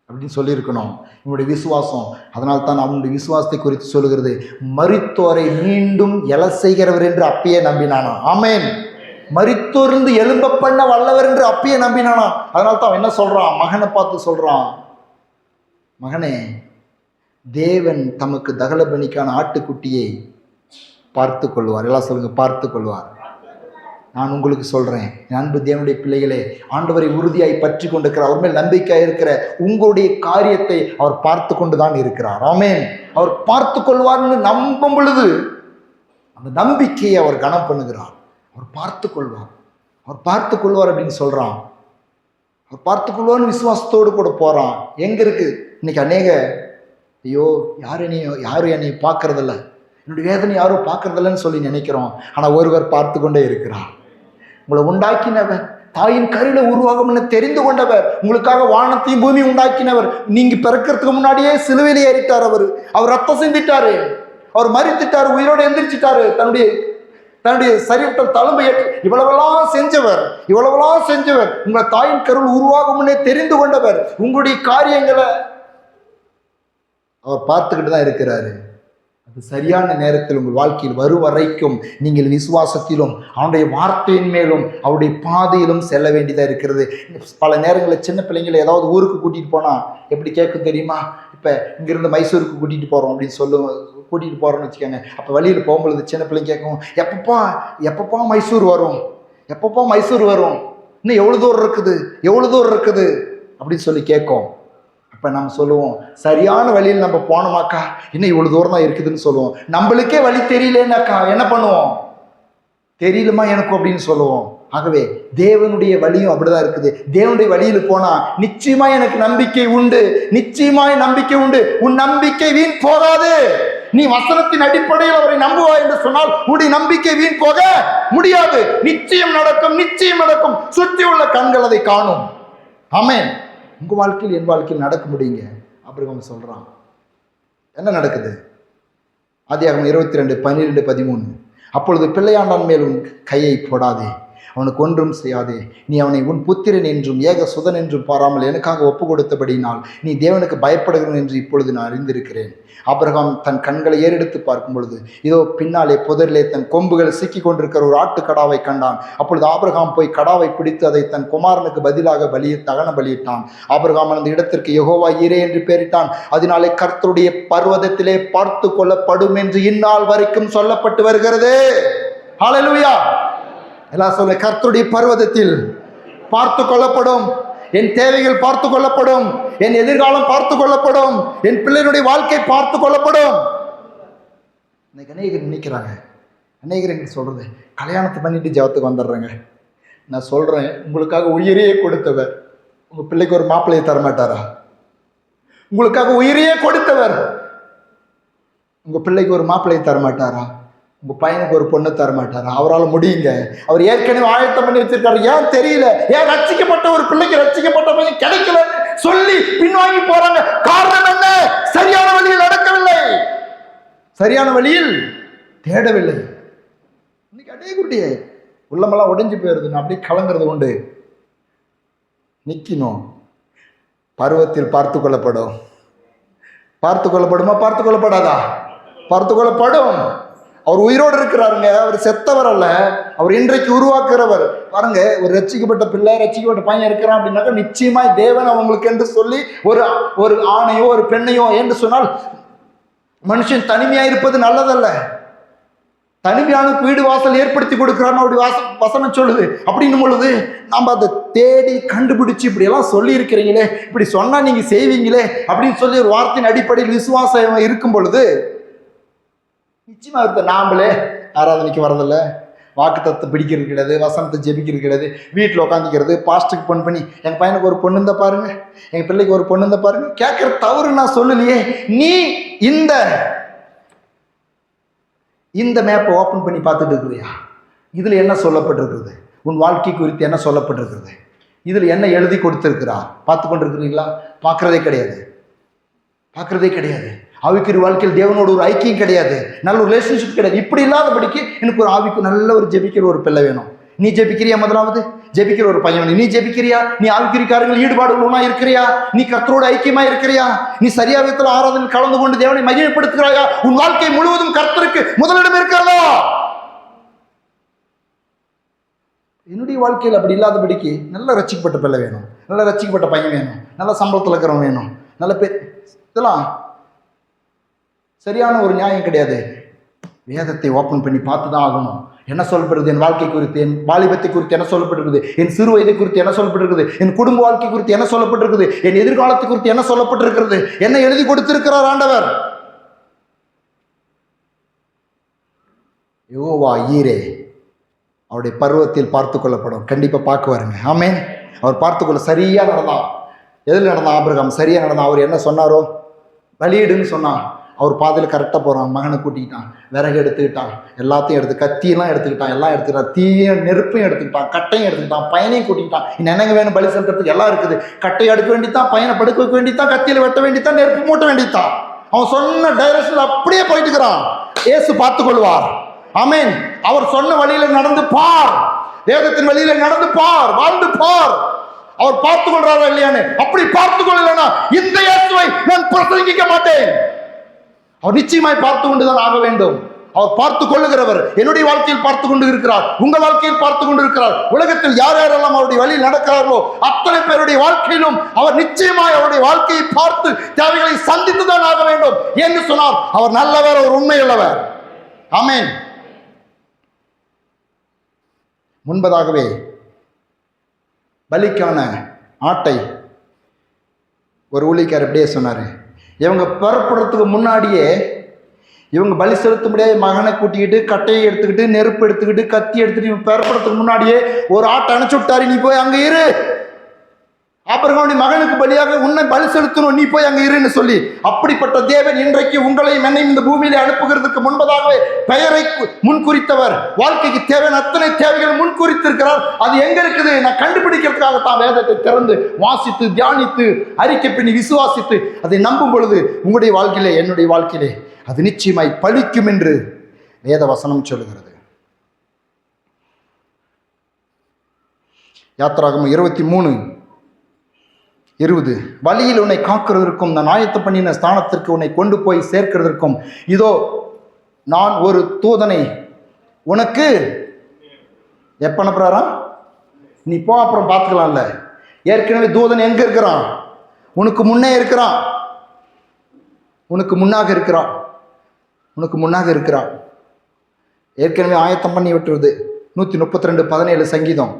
அப்படின்னு சொல்லியிருக்கணும். இவனுடைய விசுவாசம். அதனால தான் அவனுடைய விசுவாசத்தை குறித்து சொல்லுகிறது, மரித்தோரை மீண்டும் எழ செய்கிறவர் என்று அப்பயே நம்பினானா. ஆமேன். மரித்தோர்ந்து எழும்ப பண்ண வல்லவர் என்று அப்பயே நம்பினானா. அதனால தான் அவன் என்ன சொல்றான், மகனை பார்த்து சொல்றான், மகனே, தேவன் தமக்கு தகலபலிக்கான ஆட்டுக்குட்டியை பார்த்து கொள்வார். எல்லாம் சொல்லுங்க, பார்த்து கொள்வார். நான் உங்களுக்கு சொல்றேன், அன்பு தேவனுடைய பிள்ளைகளே, ஆண்டவரை உறுதியாய் பற்றி கொண்டிருக்கிறார், அவர் மேல் நம்பிக்கையாக இருக்கிற உங்களுடைய காரியத்தை அவர் பார்த்து கொண்டுதான் இருக்கிறார். ஆமென். அவர் பார்த்து கொள்வார்னு நம்பும் பொழுது அந்த நம்பிக்கையை அவர் கனம் பண்ணுகிறார். அவர் பார்த்து கொள்வார், அவர் பார்த்து கொள்வார் அப்படின்னு சொல்றான். அவர் பார்த்து கொள்வார்னு விசுவாசத்தோடு கூட போறான். எங்க இருக்கு இன்னைக்கு அநேக, ஐயோ யாரும் என்னை பார்க்கறதில்ல, என்னுடைய வேதனை யாரும் பார்க்கறதில்லன்னு சொல்லி நினைக்கிறோம். ஆனா ஒருவர் பார்த்து கொண்டே இருக்கிறார். உங்களை உண்டாக்கினவர், தாயின் கருவில உருவாகும் தெரிந்து கொண்டவர், உங்களுக்காக வானத்தையும் பூமி உண்டாக்கினவர். நீங்க பிறக்கிறதுக்கு முன்னாடியே சிலுவையிலே ஏறிட்டார். அவர் ரத்தம் சிந்திட்டாரு, அவர் மரித்துட்டாரு, உயிரோடு எந்திரிச்சிட்டாரு, தன்னுடைய சரீரத்தில் தழும்பை ஏற்று இவ்வளவெல்லாம் செஞ்சவர், உங்களை தாயின் கருவில் உருவாகும் முன்னே தெரிந்து கொண்டவர். உங்களுடைய காரியங்களை அவர் பார்த்துக்கிட்டு தான் இருக்கிறாரு. அது சரியான நேரத்தில் உங்கள் வாழ்க்கையில் வரும் வரைக்கும் நீங்கள் விசுவாசத்திலும் அவனுடைய வார்த்தையின் மேலும் அவருடைய பாதையிலும் செல்ல வேண்டியதாக இருக்கிறது. பல நேரங்களில் சின்ன பிள்ளைங்களை ஏதாவது ஊருக்கு கூட்டிகிட்டு போனால் எப்படி கேட்கும் தெரியுமா? இப்போ இங்கேருந்து மைசூருக்கு கூட்டிகிட்டு போகிறோம் அப்படின்னு கூட்டிகிட்டு போகிறோம்னு வச்சுக்கோங்க. அப்போ வழியில் போகும்பொழுது சின்ன பிள்ளைங்க கேட்கும், எப்பப்பா மைசூர் வரும், இன்னும் எவ்வளோ தூரம் இருக்குது அப்படின்னு சொல்லி கேட்கும். அப்போ நம்ம சொல்லுவோம், சரியான வழியில் நம்ம போனோமாக்கா, இன்னும் இவ்வளோ தூரம் தான் இருக்குதுன்னு சொல்லுவோம். நம்மளுக்கே வழி தெரியலன்னாக்கா என்ன பண்ணுவோம்? தெரியலமா எனக்கும் அப்படின்னு சொல்லுவோம். ஆகவே தேவனுடைய வழியும் அப்படிதான் இருக்குது. தேவனுடைய வழியில் போனா நிச்சயமா எனக்கு நம்பிக்கை உண்டு. உன் நம்பிக்கை வீண் போகாது. நீ வசனத்தின் அடிப்படையில் அவரை நம்புவாய் என்று சொன்னால் உன்னுடைய நம்பிக்கை வீண் போக முடியாது. நிச்சயம் நடக்கும். சுற்றி உள்ள கண்கள் அதை காணும். ஆமென். உங்க வாழ்க்கையில் என் வாழ்க்கையில் நடக்க முடியுங்க. ஆபிரகாம் சொல்றான். என்ன நடக்குது? ஆதியாகமம் 22:12-13. அப்பொழுது பிள்ளையாண்டான் மேலும் கையை போடாதே, அவனுக்கு ஒன்றும் செய்யாதே. நீ அவனை உன் புத்திரன் என்றும் ஏக சுதன் என்றும் பாராமல் எனக்காக ஒப்பு கொடுத்தபடினால் நீ தேவனுக்கு பயப்படுகிறவன் என்று இப்பொழுது நான் அறிந்திருக்கிறேன். ஆபிரகாம் தன் கண்களை ஏறெடுத்து பார்க்கும் பொழுது இதோ பின்னாலே புதரிலே தன் கொம்புகள் சிக்கி கொண்டிருக்கிற ஒரு ஆட்டுக்கடாவை கண்டான். அப்பொழுது ஆபிரகாம் போய் கடாவை பிடித்து அதை தன் குமாரனுக்கு பதிலாக தகன பலியிட்டான். ஆபிரகாம் அந்த இடத்திற்கு யெகோவா ஈரே என்று பெயரிட்டான். அதனாலே கர்த்தருடைய பர்வதத்திலே பார்த்து கொள்ளப்படும் என்று இந்நாள் வரைக்கும் சொல்லப்பட்டு வருகிறது. ஹல்லேலூயா. எல்லாம் சொல்ல, கர்த்தருடைய பர்வதத்தில் பார்த்து கொள்ளப்படும். என் தேவைகள் பார்த்து கொள்ளப்படும், என் எதிர்காலம் பார்த்து கொள்ளப்படும், என் பிள்ளைகளுடைய வாழ்க்கை பார்த்து கொள்ளப்படும். இன்னைக்கு அநேகர் நினைக்கிறாங்க, அநேகர் சொல்றது, கல்யாணத்தை பண்ணிட்டு ஜெபத்துக்கு வந்துடுறேங்க. நான் சொல்றேன், உங்களுக்காக உயிரையே கொடுத்தவர் உங்க பிள்ளைக்கு ஒரு மாப்பிள்ளையை தரமாட்டாரா? உங்களுக்காக உயிரையே கொடுத்தவர் உங்க பிள்ளைக்கு ஒரு மாப்பிள்ளையை தரமாட்டாரா? உங்க பையனுக்கு ஒரு பொண்ணு தரமாட்டாரா? அவரால் முடியுங்க. அவர் ஏற்கனவே ஆயத்தம் பண்ணி வச்சிருக்காரு. ஏன் தெரியல? ஏன் ரட்சிக்கப்பட்ட ஒரு பிள்ளைக்கு ரட்சிக்கப்பட்ட பையன் கிடைக்கல சொல்லி பின்வாங்கி போறாங்க? காரணம் என்ன? சரியான வழியில் நடக்கவில்லை, சரியான வழியில் தேடவில்லை. இன்னைக்கு அடையக்கூடிய உள்ளமெல்லாம் உடைஞ்சு போயிருது. நான் அப்படியே கலங்கிறது உண்டு. நிக்கணும். பருவத்தில் பார்த்து கொள்ளப்படும். பார்த்து கொள்ளப்படுமா? பார்த்து கொள்ளப்படாதா? பார்த்து கொள்ளப்படும். அவர் உயிரோடு இருக்கிறாருங்க. அவர் செத்தவர் அல்ல, அவர் இன்றைக்கு உருவாக்குறவர். பாருங்க, ஒரு ரட்சிக்கப்பட்ட பிள்ளை, ரட்சிக்கப்பட்ட பையன் இருக்கிறான் அப்படின்னாக்கா நிச்சயமாய் தேவன் அவங்களுக்கு என்று சொல்லி ஒரு ஆணையோ ஒரு பெண்ணையோ என்று சொன்னால், மனுஷன் தனிமையா இருப்பது நல்லதல்ல. தனிமையான வீடு வாசல் ஏற்படுத்தி கொடுக்கிறான்னு அப்படி வசனம் சொல்லுது. அப்படின்னும் பொழுது நாம் அதை தேடி கண்டுபிடிச்சு இப்படி எல்லாம் சொல்லி இருக்கிறீங்களே, இப்படி சொன்னா நீங்க செய்வீங்களே அப்படின்னு சொல்லி ஒரு வார்த்தையின் அடிப்படையில் விசுவாசம் இருக்கும் பொழுது நிச்சயமா இருக்க. நாமளே ஆராதனைக்கு வரதில்லை, வாக்கு தத்துவத்தை பிடிக்கிறது கிடையாது, வசனத்தை ஜெபிக்கிறது கிடையாது, வீட்டில் உட்காந்துக்கிறது, பாஸ்ட்டுக்கு ஃபோன் பண்ணி எங்கள் பையனுக்கு ஒரு பொண்ணு இருந்தா பாருங்க, எங்கள் பிள்ளைக்கு ஒரு பொண்ணு இருந்தா பாருங்க. கேட்குற தவறு நான் சொல்லலையே. நீ இந்த மேப்பை ஓப்பன் பண்ணி பார்த்துட்டு இருக்கிறியா? இதில் என்ன சொல்லப்பட்டிருக்கிறது? உன் வாழ்க்கை குறித்து என்ன சொல்லப்பட்டிருக்கிறது? இதில் என்ன எழுதி கொடுத்துருக்கிறா? பார்த்து கொண்டிருக்கிறீங்களா? பார்க்குறதே கிடையாது. ஆவிக்குரிய வாழ்க்கையில் தேவனோட ஒரு ஐக்கியம் கிடையாது, நல்ல ஒரு ரிலேஷன்ஷிப் கிடையாது. இப்படி இல்லாதபடிக்கு எனக்கு ஒரு ஆவிக்கு நல்ல ஒரு ஜெபிக்கிற ஒரு பிள்ளை வேணும், நீ ஜெபிக்கிறியா? முதலாவது ஜெபிக்கிற ஒரு பையன் நீ ஜெபிக்கிறியா? நீ ஆவிக்குரிய காரியங்கள் ஈடுபாடு உள்ளவனா இருக்கிறியா? நீ கர்த்தரோட ஐக்கியமா இருக்கிறியா? நீ சரியா விதத்தில் ஆராதனை கலந்து கொண்டு தேவனை மகிமைப்படுத்துகிறாயா? உன் வாழ்க்கை முழுவதும் கர்த்தருக்கு முதலிடம் இருக்கிறதா? என்னுடைய வாழ்க்கையில் அப்படி இல்லாதபடிக்கு நல்ல ரட்சிக்கப்பட்ட பிள்ளை வேணும், நல்ல ரட்சிக்கப்பட்ட பையன் வேணும், நல்ல சம்பளத்தில் இருக்கிறவன் வேணும், நல்ல பேர், இதெல்லாம் சரியான ஒரு நியாயம் கிடையாது. வேதத்தை ஓப்பன் பண்ணி பார்த்து தான் ஆகணும். என்ன சொல்லப்படுறது என் வாழ்க்கை குறித்து, என் வாலிபத்தை குறித்து என்ன சொல்லப்பட்டிருக்குது, என் சிறு வயதை குறித்து என்ன சொல்லப்பட்டிருக்குது, என் குடும்ப வாழ்க்கை குறித்து என்ன சொல்லப்பட்டிருக்குது, என் எதிர்காலத்தை குறித்து என்ன சொல்லப்பட்டிருக்கிறது, என்ன எழுதி கொடுத்திருக்கிறார் ஆண்டவர். யோவா ஈரே அவருடைய பருவத்தில் பார்த்து கொள்ளப்படும். கண்டிப்பாக பார்க்குவாருங்க. ஆமேன். அவர் பார்த்துக்கொள்ள சரியாக நடந்தான். எதில் நடந்தான்? ஆபிரகாம் சரியாக நடந்தான். அவர் என்ன சொன்னாரோ பலியிடுன்னு சொன்னான். அவர் பாதையில் கரெக்டாக போகிறான். மகனை கூட்டிக்கிட்டான், விறகு எடுத்துக்கிட்டான், எல்லாத்தையும் எடுத்து, கத்தியெல்லாம் எடுத்துக்கிட்டான், எல்லாம் எடுத்துக்கிட்டான், தீயும் நெருப்பையும் எடுத்துக்கிட்டான், கட்டையும் எடுத்துக்கிட்டான், பையனையும் கூட்டிக்கிட்டான். இன்னும் என்னங்க வேணும்? பலி செலுத்துறதுக்கு எல்லாம் இருக்குது. கட்டையை எடுக்க வேண்டித்தான், பையனை படுக்க வைக்க வேண்டித்தான், கத்தியில் வெட்ட வேண்டித்தான், நெருப்பு மூட்ட வேண்டித்தான். அவன் சொன்ன டைரக்ஷன்ல அப்படியே போயிட்டு இருக்கிறான். இயேசு பார்த்துக் கொள்வார். ஆமென். அவர் சொன்ன வழியில நடந்து பார், வேதத்தின் வழியில நடந்து பார், வாழ்ந்து பார். அவர் பார்த்துக் கொள்றாரா இல்லையான்னு. அப்படி பார்த்துக் கொள்ளலனா இந்த இயேசுவை நான் பிரசங்கிக்க மாட்டேன். அவர் நிச்சயமாய் பார்த்து கொண்டுதான் ஆக வேண்டும். அவர் பார்த்து கொள்ளுகிறவர். என்னுடைய வாழ்க்கையில் பார்த்து கொண்டு இருக்கிறார், உங்கள் வாழ்க்கையில் பார்த்து கொண்டு இருக்கிறார். உலகத்தில் யார் யாரெல்லாம் அவருடைய வழியில் நடக்கிறார்களோ அத்தனை பேருடைய வாழ்க்கையிலும் அவர் நிச்சயமாய் அவருடைய வாழ்க்கையை பார்த்து தேவைகளை சந்தித்துதான் ஆக வேண்டும் என்று சொன்னார். அவர் நல்லவர், அவர் உண்மையுள்ளவர். ஆமென். முன்பதாகவே பலிக்கான ஆட்டை ஒரு ஊழியக்காரர் எப்படியே சொன்னார். இவங்க புறப்படுறதுக்கு முன்னாடியே இவங்க பலி செலுத்த முடியாது, மகனை கூட்டிக்கிட்டு கட்டையை எடுத்துக்கிட்டு நெருப்பு எடுத்துக்கிட்டு கத்தி எடுத்துக்கிட்டு இவங்க புறப்படுறதுக்கு முன்னாடியே ஒரு ஆட்டை அணைச்சு விட்டாரு. நீ போய் அங்கே இரு, அப்புறம் மகனுக்கு பலியாக உன்னை பலி செலுத்தணும், நீ போய் அங்கே இருன்னு சொல்லி. அப்படிப்பட்ட தேவன் இன்றைக்கு உங்களையும் என்னையும் இந்த பூமியில அனுப்புகிறதுக்கு முன்பதாகவே பெயரை முன்குறித்தவர். வாழ்க்கைக்கு தேவையான அத்தனை தேவைகள் முன்குறித்திருக்கிறார். அது எங்க இருக்குது? நான் கண்டுபிடிக்கிறதுக்காகத்தான் வேதத்தை திறந்து வாசித்து தியானித்து அறிக்கை பண்ணி விசுவாசித்து அதை நம்பும் பொழுது உங்களுடைய வாழ்க்கையிலே என்னுடைய வாழ்க்கையிலே அது நிச்சயமாய் பலிக்கும் என்று வேத வசனம் சொல்லுகிறது. யாத்திராகமம் 23:20 வழியில் உன்னை காக்கிறதற்கும் நான் ஆயத்த பண்ணின ஸ்தானத்திற்கு உன்னை கொண்டு போய் சேர்க்கிறதற்கும் இதோ நான் ஒரு தூதனை உனக்கு எப்ப அனுப்புறாரா? நீ போ, அப்புறம் பார்த்துக்கலாம்ல. ஏற்கனவே தூதன் எங்க இருக்கிறான்? உனக்கு முன்னே இருக்கிறான், உனக்கு முன்னாக இருக்கிறான், உனக்கு முன்னாக இருக்கிறான். ஏற்கனவே ஆயத்தம் பண்ணி விட்டுருது. 132:17 சங்கீதம்.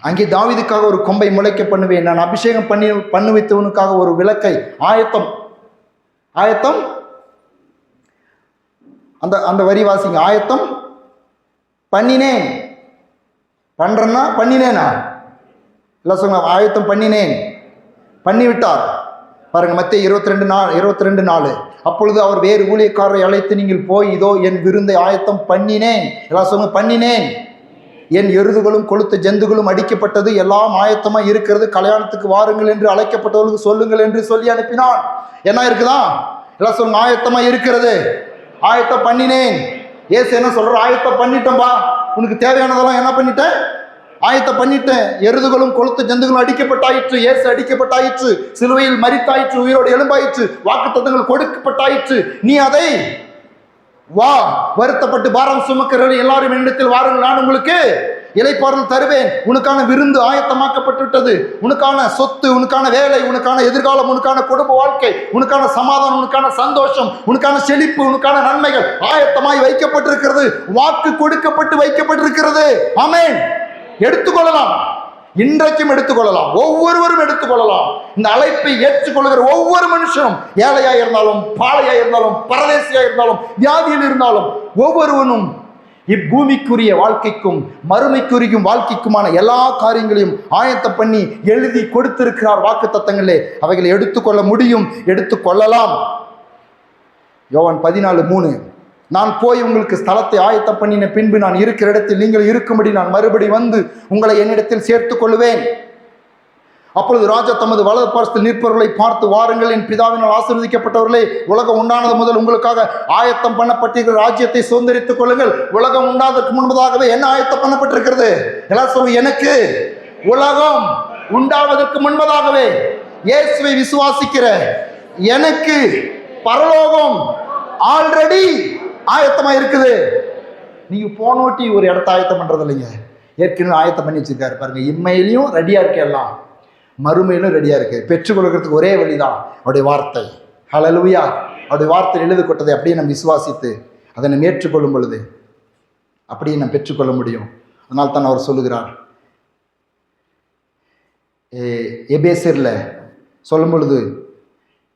அங்கே தாவீதுக்காக ஒரு கொம்பை முளைக்க பண்ணுவேன், நான் அபிஷேகம் பண்ணி வைத்தவனுக்காக ஒரு விளக்கை ஆயத்தம். ஆயத்தம் அந்த அந்த வரி வாசிங்க. ஆயத்தம் பண்ணினேன். பண்றேன்னா பண்ணினேனா இல்லை சொல்லுங்க. ஆயத்தம் பண்ணினேன், பண்ணிவிட்டார். பாருங்க மத்தேயு 22:4. அப்பொழுது அவர் வேறு ஊழியக்காரரை அழைத்து நீங்கள் போய் இதோ என் விருந்தை ஆயத்தம் பண்ணினேன். எல்லாம் சொல்லுங்க, பண்ணினேன். என் எருதுகளும் கொளுத்த ஜந்துகளும் அடிக்கப்பட்டது, எல்லாம் ஆயத்தமா இருக்கிறது, கல்யாணத்துக்கு வாருங்கள் என்று அழைக்கப்பட்டவர்களுக்கு சொல்லுங்கள் என்று சொல்லி அனுப்பினான். என்ன இருக்குதா? எல்லாம் சொல்லுங்க, ஆயத்தமா இருக்கிறது, ஆயத்தம் பண்ணினேன். ஏசு என்ன சொல்ற? ஆயத்தம் பண்ணிட்டேன்பா, உனக்கு தேவையானதெல்லாம் என்ன பண்ணிட்டேன்? ஆயத்தம் பண்ணிட்டேன். எருதுகளும் கொளுத்த ஜந்துகளும் அடிக்கப்பட்டாயிற்று, இயேசு அடிக்கப்பட்டாயிற்று, சிலுவையில் மரித்தாயிற்று, உயிரோடு எழும்பாயிற்று, வாக்குத்தத்தங்கள் கொடுக்கப்பட்டாயிற்று. நீ அதை வா, வருத்தப்பட்டு பாரம் சுமக்கிற எல்லாரும் என்னிடத்தில் வாருங்கள், நான் உங்களுக்கு இளைப்பாறுதல் தருவேன். உனக்கான விருந்து ஆயத்தமாக்கப்பட்டு விட்டது. உனக்கான சொத்து, உனக்கான வேலை, உனக்கான எதிர்காலம், உனக்கான குடும்ப வாழ்க்கை, உனக்கான சமாதானம், உனக்கான சந்தோஷம், உனக்கான செழிப்பு, உனக்கான நன்மைகள் ஆயத்தமாய் வைக்கப்பட்டிருக்கிறது. வாக்கு கொடுக்கப்பட்டு வைக்கப்பட்டிருக்கிறது. ஆமென். எடுத்துக்கொள்ளலாம், இன்றைக்கும் எடுத்துக்கொள்ளலாம், ஒவ்வொருவரும் எடுத்துக்கொள்ளலாம். இந்த அழைப்பை ஏற்றுக்கொள்கிற ஒவ்வொரு மனுஷனும், ஏழையா இருந்தாலும், பாழையா இருந்தாலும், பரதேசியா இருந்தாலும், வியாதியில் இருந்தாலும், ஒவ்வொருவனும் இப்பூமிக்குரிய வாழ்க்கைக்கும் மறுமைக்குரியும் வாழ்க்கைக்குமான எல்லா காரியங்களையும் ஆயத்தம் பண்ணி எழுதி கொடுத்திருக்கிறார் வாக்கு தத்தங்களே. அவைகளை எடுத்துக்கொள்ள முடியும், எடுத்துக்கொள்ளலாம். யோவான் 14:3 நான் போய் உங்களுக்கு ஸ்தலத்தை ஆயத்தம் பண்ணின பின்பு நான் இருக்கிற இடத்தில் நீங்கள் இருக்கும்படி நான் மறுபடி வந்து உங்களை என்னிடத்தில் சேர்த்துக் கொள்வேன். அப்பொழுது ராஜா தமது வலது பார்சத்தில் நிற்பவர்களை பார்த்து, வாருங்கள், என் பிதாவினால் ஆசீர்வதிக்கப்பட்டவர்களே, உலகம் உண்டானது முதல் உங்களுக்காக ஆயத்தம் பண்ணப்பட்டிருக்கிற ராஜ்யத்தை சுதந்திரித்துக் கொள்ளுங்கள். உலகம் உண்டாததற்கு முன்பதாகவே என்ன ஆயத்தம் பண்ணப்பட்டிருக்கிறது? எல்லாம் சொல்லுங்க, எனக்கு உலகம் உண்டாவதற்கு முன்பதாகவே இயேசுவை விசுவாசிக்கிற எனக்கு பரலோகம் ஆல்ரெடி ஆயத்தமா இருக்குது. நீங்க போனோட்டி ஒரு இடத்த ஆயத்தம் பண்றது இல்லைங்க, ஏற்கனவே ஆயத்தம் பண்ணி வச்சிருக்காரு பாருங்க. இம்மையிலையும் ரெடியா இருக்கு, எல்லாம் மறுமையிலும் ரெடியா இருக்கு. பெற்றுக்கொள்கிறதுக்கு ஒரே வழிதான் அவருடைய வார்த்தை. ஹல்லேலூயா. அவருடைய வார்த்தை எழுது கொட்டதை அப்படியே நம்ம விசுவாசித்து அதை நம்ம ஏற்றுக்கொள்ளும் பொழுது அப்படியே நம்ம பெற்றுக்கொள்ள முடியும். அதனால தான் அவர் சொல்லுகிறார், எபேசியர்ல சொல்லும் பொழுது,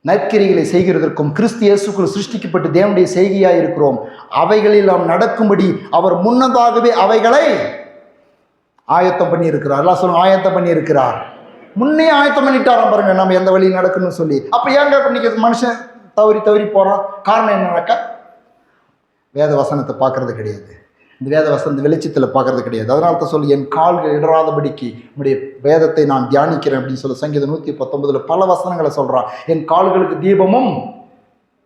நற்கிரிகளை செய்கிறதற்கும் கிறிஸ்து இயேசுக்குள் சிருஷ்டிக்கப்பட்டு தேவனுடைய செய்கையாய் இருக்கிறோம், அவைகளில் நாம் நடக்கும்படி அவர் முன்னதாகவே அவைகளை ஆயத்தம் பண்ணி இருக்கிறார். எல்லாம் சொல்லுங்க, ஆயத்தம் பண்ணி இருக்கிறார். முன்னே ஆயத்தம் பண்ணிட்டாராம் பாருங்க, நம்ம எந்த வழியில் நடக்கணும்னு சொல்லி. அப்ப ஏங்க பண்ணிக்க மனுஷன் தவறி போறான்? காரணம் என்னன்னாக்கா, வேத வசனத்தை பார்க்கறது கிடையாது, இந்த வேத வசனத்தை வெளிச்சத்தில் பார்க்கறது கிடையாது. அதனால தான் சொல்லி, என் கால்கள் இடராதபடிக்கு உடைய வேதத்தை நான் தியானிக்கிறேன் அப்படின்னு சொல்லி சங்கீதம் 119 பல வசனங்களை சொல்றான். என் கால்களுக்கு தீபமும்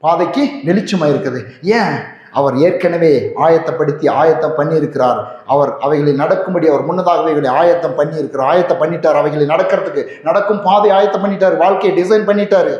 பாதைக்கு வெளிச்சமாக இருக்குது. ஏன்? அவர் ஏற்கனவே ஆயத்தம் பண்ணியிருக்கிறார். அவர் அவைகளை நடக்கும்படி அவர் முன்னதாகவே ஆயத்தம் பண்ணியிருக்கிறார். ஆயத்தம் பண்ணிட்டார். அவைகளை நடக்கிறதுக்கு நடக்கும் பாதை ஆயத்தம் பண்ணிட்டார். வாழ்க்கையை டிசைன் பண்ணிட்டாரு.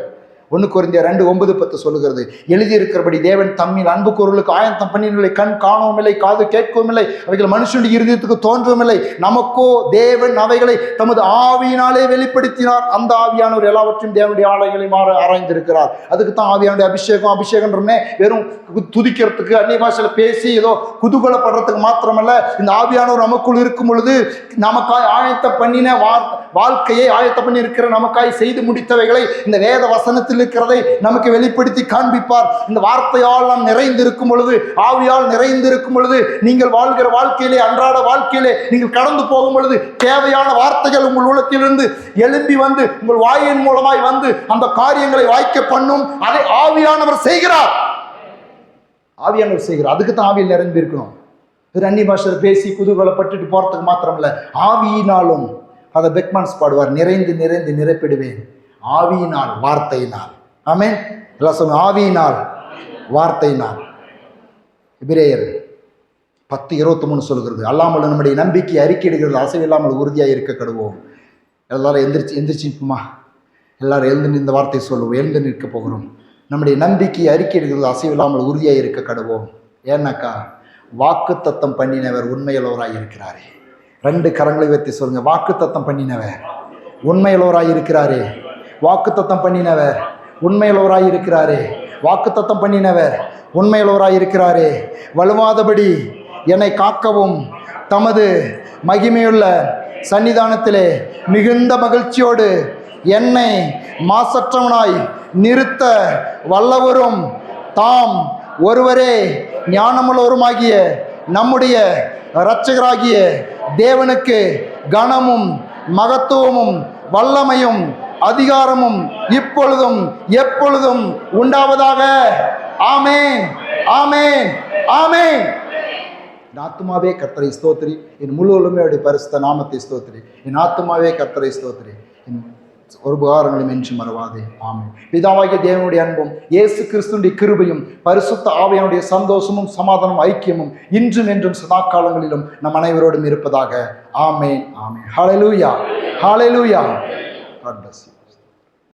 1 கொரிந்தியர் 2:9-10 சொல்லுகிறது, எழுதியிருக்கிறபடி தேவன் தம்மில் அன்பு கூறுவதற்கு ஆயத்தம் பண்ணினவில்லை, கண் காணவும் இல்லை, காது கேட்கவும் இல்லை, அவைகள் மனுஷனுடைய இருதயத்துக்கு தோன்றவும் இல்லை. நமக்கோ தேவன் அவைகளை தமது ஆவியினாலே வெளிப்படுத்தினார். அந்த ஆவியானவர் எல்லாவற்றையும் தேவனுடைய ஆலயங்களை ஆராய்ந்திருக்கிறார். அதுக்கு தான் ஆவியானுடைய அபிஷேகம்ன்றமே வெறும் துதிக்கிறதுக்கு, அந்நிய பாஷையில பேசி ஏதோ குதூகலப்படுறதுக்கு மாத்திரமல்ல. இந்த ஆவியானவர் நமக்குள் இருக்கும் பொழுது நமக்காய் ஆயத்தம் பண்ணின வாழ்க்கையை ஆயத்தம் பண்ணி இருக்கிற நமக்காய் செய்து முடித்தவைகளை இந்த வேத வசனத்தில் இருக்கிறதை நமக்கு வெளிப்படுத்தி காண்பிப்பார். இந்த வார்த்தையால் நாம் நிறைந்திருக்கும் பொழுது, ஆவியால் நிறைந்திருக்கும் பொழுது, நீங்கள் வாழ்கிற வாழ்க்கையிலே, அன்றாட வாழ்க்கையிலே நீங்கள் கடந்து போகும் பொழுது தேவையான வார்த்தைகள் உங்கள் உள்ளத்திலிருந்து எழும்பி வந்து உங்கள் வாயின் மூலமாய் வந்து அந்த காரியங்களை வாய்க்க பண்ணும். அதை ஆவியானவர் செய்கிறார். அதுக்கு தான் ஆவியில் நிரம்பி இருக்கணும். அந்நிய பாஷையில் பேசி குதூகலப்பட்டுட்டு போறதுக்கு மாத்திரமல்ல, ஆவியினாலும். அதை பெக்மான்ஸ் பாடுவார், நிறைந்து நிறைந்து நிரப்பிடுவேன் ஆவியினால் வார்த்தையினால். ஆமென். எல்லாம் சொல்லுங்க, ஆவியினால் வார்த்தையினால். எபிரேயர் 10:23 சொல்கிறது, அல்லாமல் நம்முடைய நம்பிக்கை அறிக்கையிடுகிறது, அசைவில்லாமல் உறுதியாக இருக்க கடுவோம். எல்லாரும் எந்திரிச்சுமா, எல்லாரும் எழுந்து இந்த வார்த்தை சொல்லுவோம். எழுந்து நிற்க போகிறோம். நம்முடைய நம்பிக்கை அறிக்கையிடுகிறது, அசைவில்லாமல் உறுதியாக இருக்க கடுவோம். ஏன்னாக்கா, வாக்கு தத்தம் பண்ணினவர் உண்மையுள்ளவராய் இருக்கிறாரே. 2 கரங்களை வைத்து சொல்லுங்க, வாக்கு தத்தம் பண்ணினவர் உண்மையுள்ளவராய் இருக்கிறாரே. வாக்குத்தத்தம் பண்ணினவர் உண்மையுள்ளவராய் இருக்கிறாரே. வாக்குத்தத்தம் பண்ணினவர் உண்மையுள்ளவராய் இருக்கிறாரே. வலுவாதபடி என்னை காக்கவும் தமது மகிமையுள்ள சன்னிதானத்திலே மிகுந்த மகிழ்ச்சியோடு என்னை மாசற்றவனாய் நிறுத்த வல்லவரும் தாம் ஒருவரே ஞானமுள்ளவருமாகிய நம்முடைய இரட்சகராகிய தேவனுக்கு கனமும் மகத்துவமும் வல்லமையும் அதிகாரமும் இப்பொழுதும் எப்பொழுதும் உண்டாவதாக. ஆமென், ஆமென், ஆமென். என் ஆத்துமாவே கர்த்தரை ஸ்தோத்திரி, என் முழு உலகமே பரிசுத்த நாமத்தை ஸ்தோத்திரி. என் ஆத்துமாவே கர்த்தரை ஸ்தோத்திரி, என் ஒரு உபகாரங்களையும் என்று மறவாதே. ஆமென். பிதாவாகிய தேவனுடைய அன்பும் இயேசு கிறிஸ்துவின் கிருபையும் பரிசுத்த ஆவியானுடைய சந்தோஷமும் சமாதானம் ஐக்கியமும் இன்றும் என்றும் சதா காலங்களிலும் நம் அனைவரோடும் இருப்பதாக. ஆமென், ஆமென். ஹல்லேலூயா, ஹல்லேலூயா. God bless you.